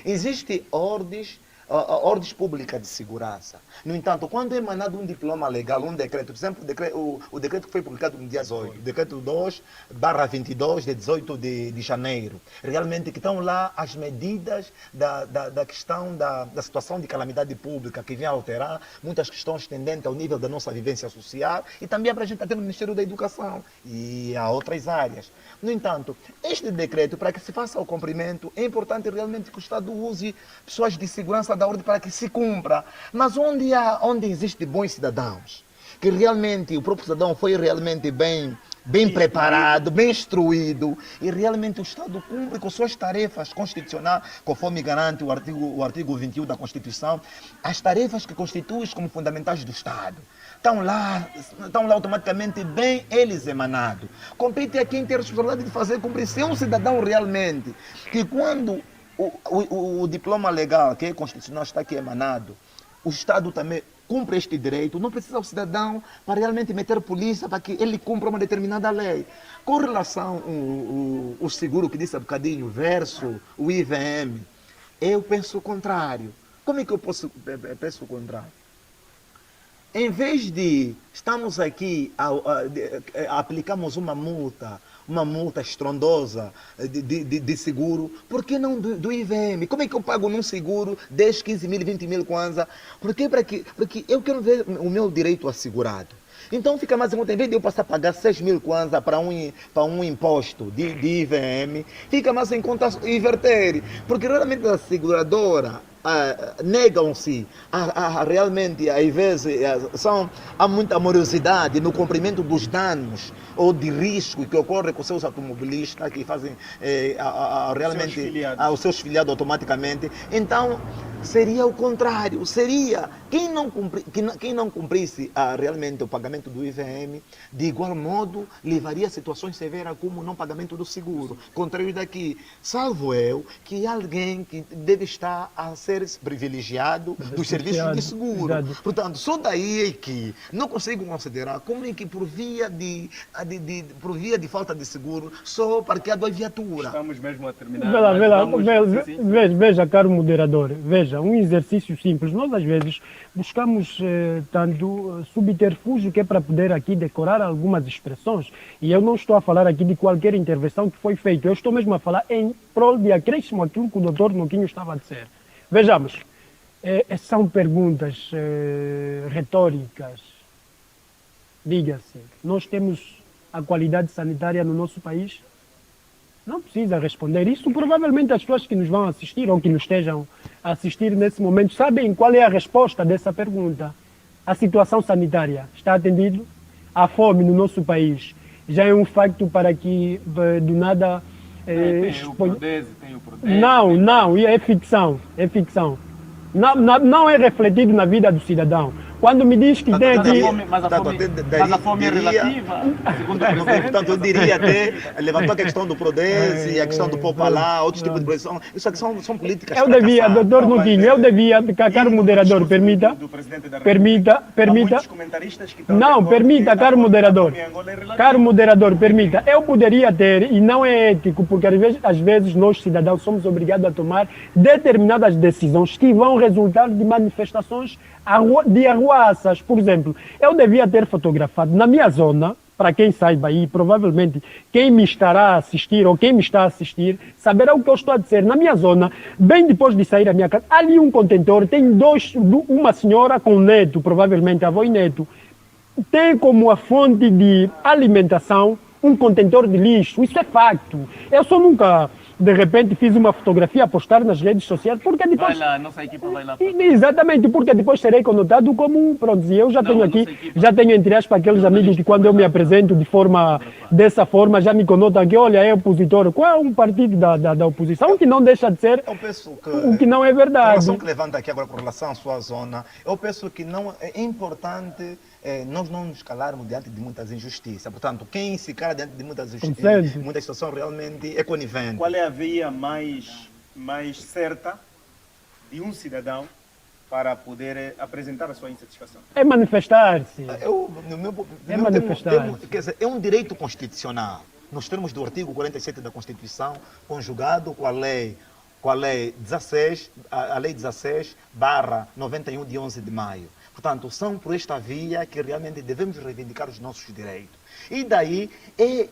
existe ordens públicas de segurança. No entanto, quando é emanado um diploma legal, um decreto, por exemplo, o decreto que foi publicado no dia 18, o decreto 2/22 de 18 de janeiro, realmente que estão lá as medidas da questão da situação de calamidade pública, que vem a alterar muitas questões tendentes ao nível da nossa vivência social e também abrangente até no Ministério da Educação e a outras áreas. No entanto, este decreto, para que se faça o cumprimento, é importante realmente que o Estado use pessoas de segurança da ordem para que se cumpra. Mas onde existem bons cidadãos, que realmente o próprio cidadão foi realmente bem preparado, bem instruído, e realmente o Estado cumpre com suas tarefas constitucionais, conforme garante o artigo 21 da Constituição, as tarefas que constituem como fundamentais do Estado. Estão lá automaticamente bem eles emanados. Compete a quem tem a responsabilidade de fazer cumprir. Se é um cidadão realmente que quando o diploma legal, que é constitucional, está aqui emanado, o Estado também cumpre este direito, não precisa o cidadão para realmente meter polícia para que ele cumpra uma determinada lei. Com relação ao seguro que disse há bocadinho, versus o IVM, eu penso o contrário. Como é que eu penso o contrário? Em vez de estamos aqui, aplicamos uma multa estrondosa de seguro, por que não do IVM? Como é que eu pago num seguro 10, 15 mil, 20 mil kwanza? Porque eu quero ver o meu direito assegurado. Então fica mais em conta, em vez de eu passar a pagar 6 mil kwanza para um imposto de IVM, fica mais em conta inverter. Porque realmente a seguradora negam-se realmente, às vezes, há muita morosidade no cumprimento dos danos ou de risco que ocorre com seus automobilistas que fazem realmente aos seus filiados automaticamente. Então, seria o contrário, seria quem não cumprisse realmente o pagamento do IVM, de igual modo, levaria a situações severas como o não pagamento do seguro. Contrário daqui, salvo eu, que alguém que deve estar a ser privilegiado dos serviços de seguro. Portanto, só daí é que não consigo considerar como é que por via de falta de seguro, só parqueado a viatura. Estamos mesmo a terminar. Veja, caro moderador, veja, um exercício simples. Nós, às vezes, buscamos tanto subterfúgio que é para poder aqui decorar algumas expressões, e eu não estou a falar aqui de qualquer intervenção que foi feita, eu estou mesmo a falar em prol de acréscimo àquilo que o doutor Noquinho estava a dizer. Vejamos, São perguntas retóricas. Diga-se, nós temos a qualidade sanitária no nosso país? Não precisa responder isso. Provavelmente as pessoas que nos vão assistir ou que nos estejam a assistir nesse momento sabem qual é a resposta dessa pergunta. A situação sanitária está atendido? A fome no nosso país já é um facto para que do nada... Tem o Prodese, tem o Prodese. Não, é ficção, é ficção. Não é refletido na vida do cidadão. Quando me diz que tem aqui... Mas a fome é relativa, segundo o presidente. Portanto, eu diria até, levantou a questão do Prodese, a questão do Popalá, outros tipos de produção. Isso aqui são políticas Eu devia, doutor Nutinho, eu devia, caro moderador, permita, muitos comentaristas que estão não, de acordo permita, que caro a moderador, fome em Angola é relativa. caro moderador, permita, eu poderia ter, e não é ético, porque às vezes nós cidadãos somos obrigados a tomar determinadas decisões que vão resultar de manifestações de arruaças. Por exemplo, eu devia ter fotografado na minha zona, para quem saiba aí, provavelmente quem me estará a assistir ou quem me está a assistir saberá o que eu estou a dizer. Na minha zona, bem depois de sair da minha casa, ali um contentor, tem uma senhora com neto, provavelmente avó e neto, tem como a fonte de alimentação um contentor de lixo. Isso é facto. Eu só nunca... De repente fiz uma fotografia a postar nas redes sociais, porque depois... Vai lá, nossa equipa vai lá. Exatamente, porque depois serei conotado como, pronto, e eu já tenho aqui, já tenho entre aspas aqueles amigos que quando eu me apresento dessa forma, já me conotam que, olha, é opositor. Qual é um partido da oposição que não deixa de ser Eu penso que, o que não é a verdade. relação que levanta aqui agora com relação à sua zona, eu penso que não é importante nós não nos calarmos diante de muitas injustiças. Portanto, quem se cala diante de muitas injustiças, muitas situações realmente é conivente. Qual é a via mais certa de um cidadão para poder apresentar a sua insatisfação? É manifestar-se. Quer dizer, é um direito constitucional, nos termos do artigo 47 da Constituição, conjugado com a lei 16, a lei 16/91 de 11 de maio. Portanto, são por esta via que realmente devemos reivindicar os nossos direitos. E daí,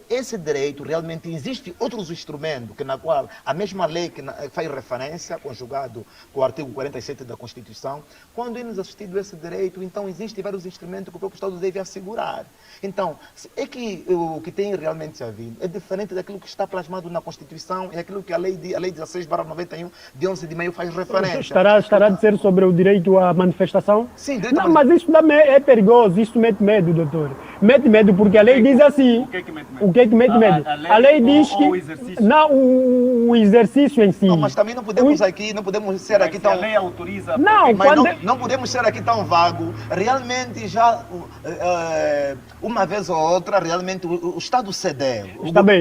esse direito realmente existe outros instrumentos na qual a mesma lei que faz referência, conjugado com o artigo 47 da Constituição, quando é nos assistido esse direito, então existem vários instrumentos que o próprio Estado deve assegurar. Então, é que o que tem realmente havido é diferente daquilo que está plasmado na Constituição e aquilo que a lei 16/91 de 11 de maio faz referência. Estará a dizer sobre o direito à manifestação? Sim, direito não, mas isso também é perigoso, isso mete medo, doutor. Mete medo porque a lei diz assim. O que é que mete medo? O que é que mete medo? A lei diz que... o exercício? Não, o exercício em si. Não, mas também não podemos ser aqui tão... A lei autoriza... Não, mas não podemos ser aqui tão vago. Realmente já, uma vez ou outra, realmente o Estado cedeu.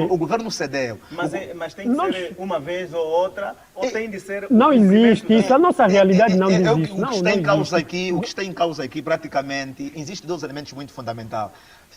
O governo cedeu. Mas tem que ser uma vez ou outra, ou tem de ser... Não existe isso, a nossa realidade não existe. O que está em causa aqui, praticamente, existem dois elementos muito fundamentais.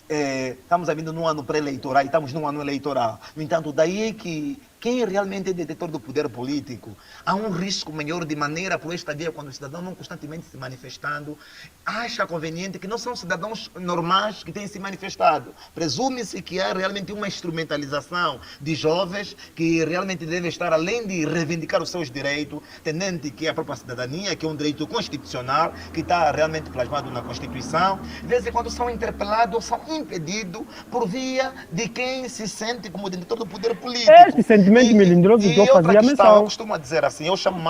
Estamos vindo num ano pré-eleitoral e estamos num ano eleitoral. No entanto, daí é que quem realmente é detetor do poder político, há um risco maior de maneira por esta via, quando o cidadão não constantemente se manifestando, acha conveniente que não são cidadãos normais que têm se manifestado. Presume-se que há realmente uma instrumentalização de jovens que realmente devem estar, além de reivindicar os seus direitos, tendente que é a própria cidadania, que é um direito constitucional, que está realmente plasmado na Constituição, de vez em quando são interpelados, são impedidos por via de quem se sente como detentor do poder político. Este sentimento melindroso que eu fazia menção. Eu costumo dizer assim, eu chamo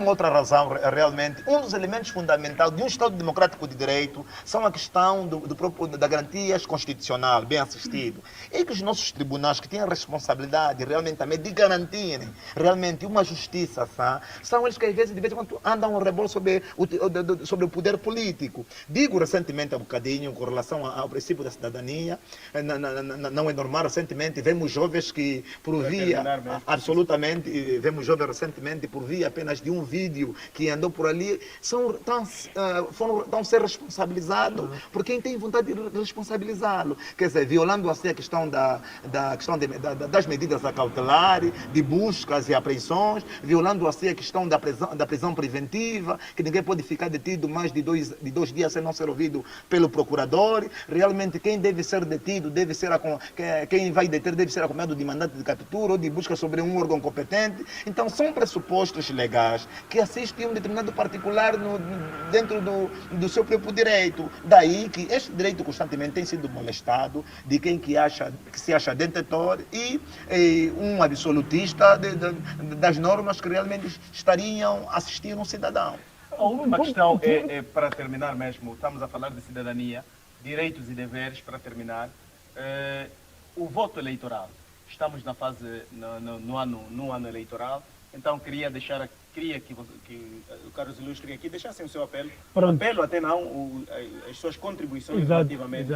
outra razão realmente. Um dos elementos fundamentais de um Estado democrático de direito são a questão da garantias constitucional, bem assistido. E que os nossos tribunais, que têm a responsabilidade realmente também de garantirem realmente uma justiça, são eles que às vezes de vez em quando andam um rebolo sobre o poder político. Digo recentemente há bocadinho com relação ao princípio da cidadania, não é normal, recentemente vemos jovens que por via, absolutamente, vemos jovens recentemente por via apenas de um vídeo que andou por ali, estão a ser responsabilizados por quem tem vontade de responsabilizá-lo. Quer dizer, violando assim a questão das medidas cautelares, de buscas e apreensões, violando assim a questão da prisão preventiva, que ninguém pode ficar detido mais de dois dias sem não ser ouvido pelo procurador. Realmente quem deve ser detido deve ser quem vai deter deve ser por meio de mandato de captura ou de busca sobre um órgão competente. Então, são pressupostos legais que assistem a um determinado particular dentro do seu próprio direito. Daí que este direito constantemente tem sido molestado de quem que se acha detentor e um absolutista das normas que realmente estariam a assistir um cidadão. A última questão é para terminar mesmo, estamos a falar de cidadania, direitos e deveres, para terminar. O voto eleitoral, estamos na fase, no ano eleitoral, então queria que o Carlos Ilustre aqui deixassem o seu apelo. Pronto. Apelo até não, as suas contribuições relativamente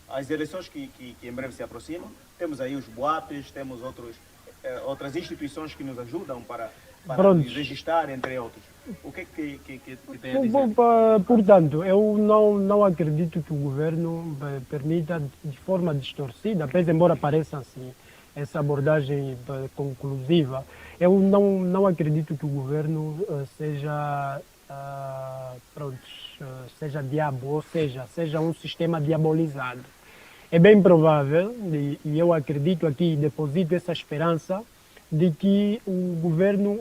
às eleições que em breve se aproximam. Temos aí os BOAPs, temos outras instituições que nos ajudam para registrar, entre outros. O que é que tem a dizer? Portanto, eu não acredito que o governo permita de forma distorcida, apesar embora pareça assim, essa abordagem conclusiva, eu não acredito que o governo seja diabo, ou seja um sistema diabolizado. É bem provável, e eu acredito aqui, deposito essa esperança, de que o governo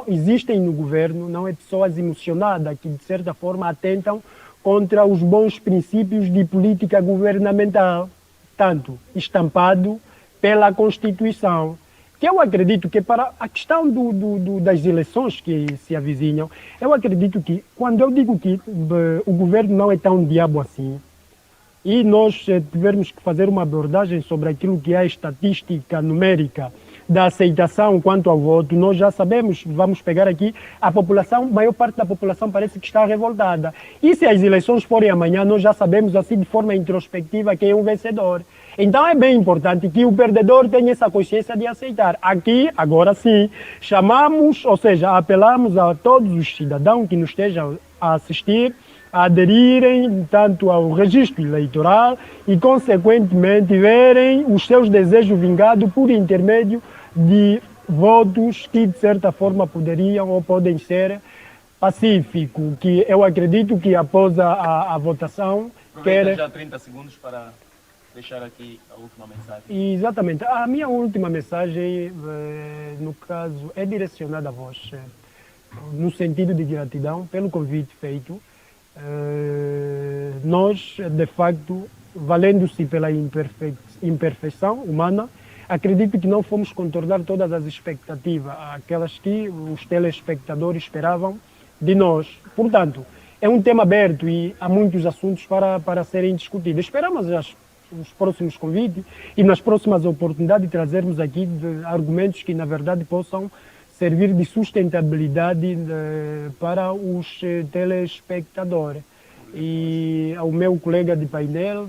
existem no governo, não é, pessoas emocionadas que de certa forma atentam contra os bons princípios de política governamental, tanto estampado pela Constituição. Que eu acredito que para a questão das eleições que se avizinham, eu acredito que quando eu digo que o governo não é tão diabo assim, e nós tivermos que fazer uma abordagem sobre aquilo que é a estatística numérica da aceitação quanto ao voto, nós já sabemos, vamos pegar aqui, a maior parte da população parece que está revoltada. E se as eleições forem amanhã, nós já sabemos assim de forma introspectiva quem é o vencedor. Então é bem importante que o perdedor tenha essa consciência de aceitar. Aqui, agora sim, chamamos, ou seja, apelamos a todos os cidadãos que nos estejam a assistir, a aderirem tanto ao registro eleitoral e, consequentemente, verem os seus desejos vingados por intermédio de votos que, de certa forma, poderiam ou podem ser pacíficos, que eu acredito que após a votação... Aproveita já 30 segundos para deixar aqui a última mensagem. Exatamente. A minha última mensagem, no caso, é direcionada a vós, no sentido de gratidão pelo convite feito. Nós, de facto, valendo-se pela imperfeição humana, acredito que não fomos contornar todas as expectativas, aquelas que os telespectadores esperavam de nós. Portanto, é um tema aberto e há muitos assuntos para serem discutidos. Esperamos os próximos convites e nas próximas oportunidades trazermos aqui argumentos que, na verdade, possam servir de sustentabilidade para os telespectadores. E ao meu colega de painel,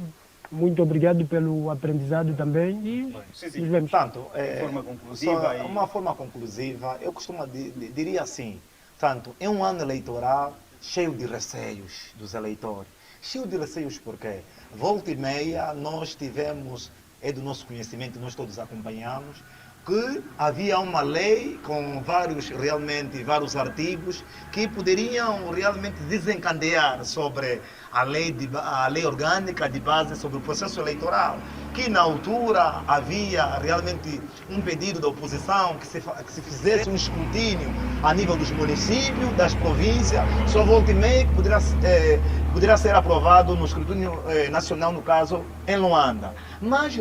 muito obrigado pelo aprendizado também e nos vemos. Tanto, forma conclusiva uma forma conclusiva, eu costumo diria assim, tanto, é um ano eleitoral cheio de receios dos eleitores. Cheio de receios porque volta e meia nós tivemos, é do nosso conhecimento, nós todos acompanhamos, que havia uma lei com vários artigos que poderiam realmente desencadear sobre a lei orgânica de base sobre o processo eleitoral, que na altura havia realmente um pedido da oposição que se fizesse um escrutínio a nível dos municípios, das províncias, só volta e meia que poderá ser aprovado no escrutínio nacional, no caso, em Luanda. Mas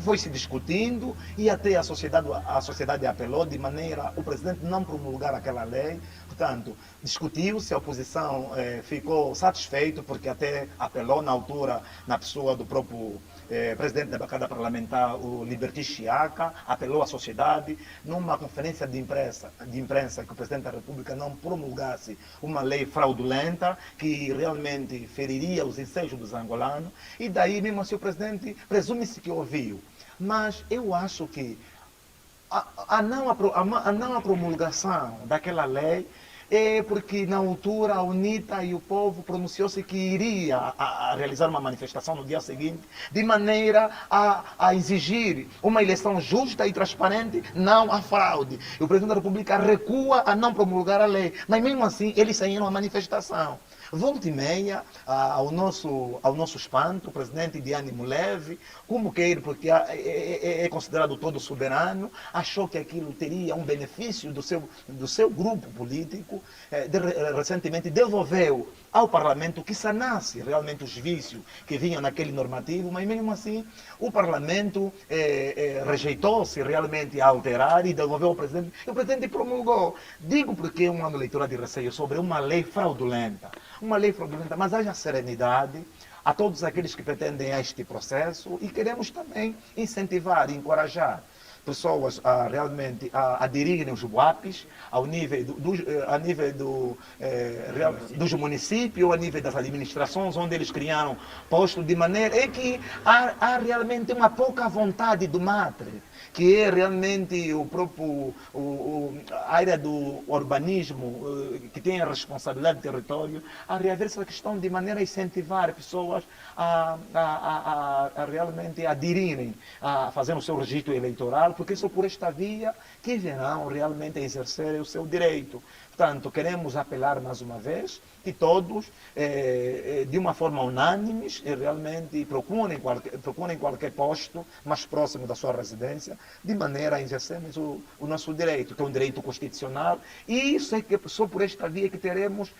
foi se discutindo e até a sociedade apelou de maneira o presidente não promulgar aquela lei. Portanto, discutiu-se, a oposição ficou satisfeito porque até apelou na altura na pessoa do próprio presidente da bancada parlamentar, o Liberty Chiaca, apelou à sociedade numa conferência de imprensa que o presidente da República não promulgasse uma lei fraudulenta que realmente feriria os ensejos dos angolanos, e daí mesmo assim o presidente presume-se que ouviu. Mas eu acho que a não promulgação daquela lei é porque na altura a UNITA e o povo pronunciou-se que iria a realizar uma manifestação no dia seguinte, de maneira a exigir uma eleição justa e transparente, não a fraude. E o presidente da República recua a não promulgar a lei, mas mesmo assim eles saíram à manifestação. Volta e meia, ao nosso espanto, o presidente de ânimo leve, como quer, porque é considerado todo soberano, achou que aquilo teria um benefício do seu grupo político, recentemente devolveu ao Parlamento que sanasse realmente os vícios que vinham naquele normativo, mas mesmo assim o Parlamento rejeitou-se realmente a alterar e devolveu ao Presidente, e o Presidente promulgou. Digo porque é uma leitura de receio sobre uma lei fraudulenta, mas haja serenidade a todos aqueles que pretendem este processo e queremos também incentivar e encorajar pessoas a realmente aderirem aos BUAPs ao nível dos municípios, a nível das administrações, onde eles criaram postos, de maneira que há realmente uma pouca vontade do MATRE, que é realmente a área do urbanismo, que tem a responsabilidade do território, a reaver essa questão de maneira a incentivar pessoas a realmente aderirem a fazer o seu registro eleitoral, porque só por esta via que virão realmente a exercer o seu direito. Portanto, queremos apelar mais uma vez que todos, de uma forma unânime, realmente procurem qualquer posto mais próximo da sua residência, de maneira a exercermos o nosso direito, que é um direito constitucional, e isso é que só por esta via que teremos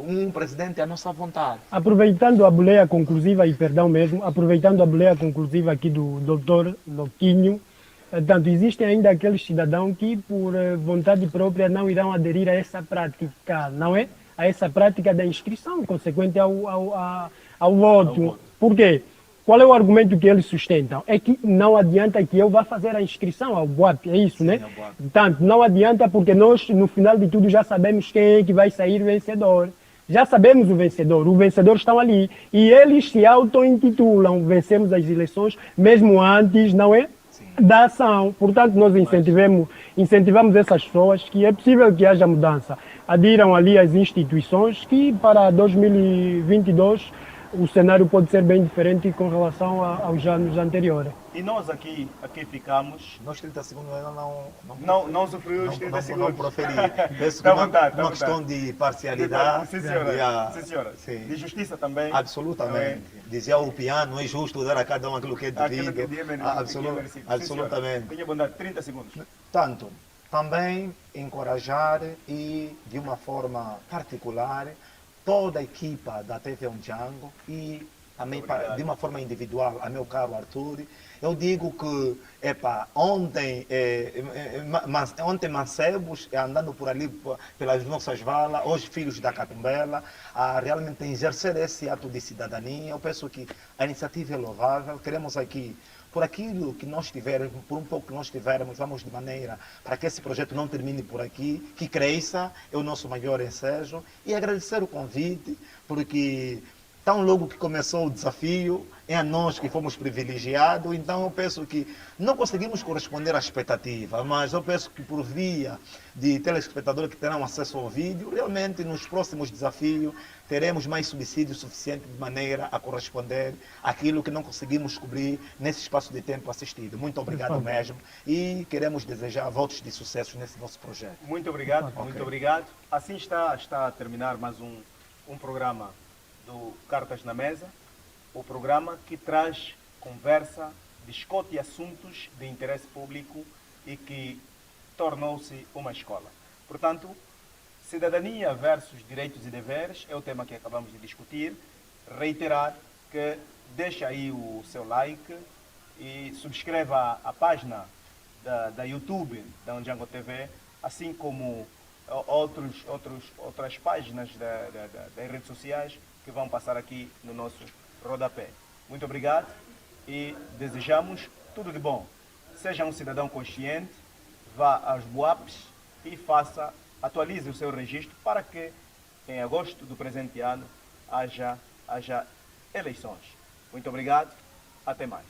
um presidente à nossa vontade. Aproveitando a boleia conclusiva, e perdão mesmo, aproveitando a boleia conclusiva aqui do doutor Loquinho, portanto, existem ainda aqueles cidadãos que, por vontade própria, não irão aderir a essa prática, não é? A essa prática da inscrição, consequente ao voto. Por quê? Qual é o argumento que eles sustentam? É que não adianta que eu vá fazer a inscrição ao BUAP, é isso, né? Portanto, não adianta porque nós, no final de tudo, já sabemos quem é que vai sair vencedor. Já sabemos o vencedor está ali. E eles se auto-intitulam, vencemos as eleições, mesmo antes, não é? Da ação. Portanto, nós incentivamos essas pessoas que é possível que haja mudança. Adiram ali as instituições que para 2022 o cenário pode ser bem diferente com relação aos anos anteriores. E nós aqui ficamos... Nós 30 segundos ainda não usufruiu os 30 segundos. Não proferi. Penso que uma questão de parcialidade. Sim, senhora. Sim. De justiça também. Absolutamente. Dizia o piano, não é justo dar a cada um aquilo que é devido. Absolutamente. Tenha bondade, 30 segundos. Tanto, também encorajar e, de uma forma particular, toda a equipa da TV Ondjango e também de uma forma individual, a meu caro Arthur, eu digo que ontem mancebos andando por ali pelas nossas valas, hoje filhos da Catumbela, a realmente exercer esse ato de cidadania. Eu penso que a iniciativa é louvável. Queremos aqui, por aquilo que nós tivermos, por um pouco que nós tivermos, vamos de maneira para que esse projeto não termine por aqui, que cresça, é o nosso maior ensejo, e agradecer o convite, porque tão logo que começou o desafio, é a nós que fomos privilegiados, então eu penso que não conseguimos corresponder à expectativa, mas eu penso que por via de telespectadores que terão acesso ao vídeo, realmente nos próximos desafios teremos mais subsídios suficientes de maneira a corresponder àquilo que não conseguimos cobrir nesse espaço de tempo assistido. Muito obrigado mesmo e queremos desejar votos de sucesso nesse nosso projeto. Muito obrigado, muito obrigado. Assim está a terminar mais um programa do Cartas na Mesa, o programa que traz conversa, discute assuntos de interesse público e que tornou-se uma escola. Portanto, cidadania versus direitos e deveres é o tema que acabamos de discutir. Reiterar que deixa aí o seu like e subscreva a página da YouTube da Ondjango TV, assim como outras páginas das redes sociais que vão passar aqui no nosso rodapé. Muito obrigado e desejamos tudo de bom. Seja um cidadão consciente, vá aos BUAPs e atualize o seu registro para que em agosto do presente ano haja eleições. Muito obrigado, até mais.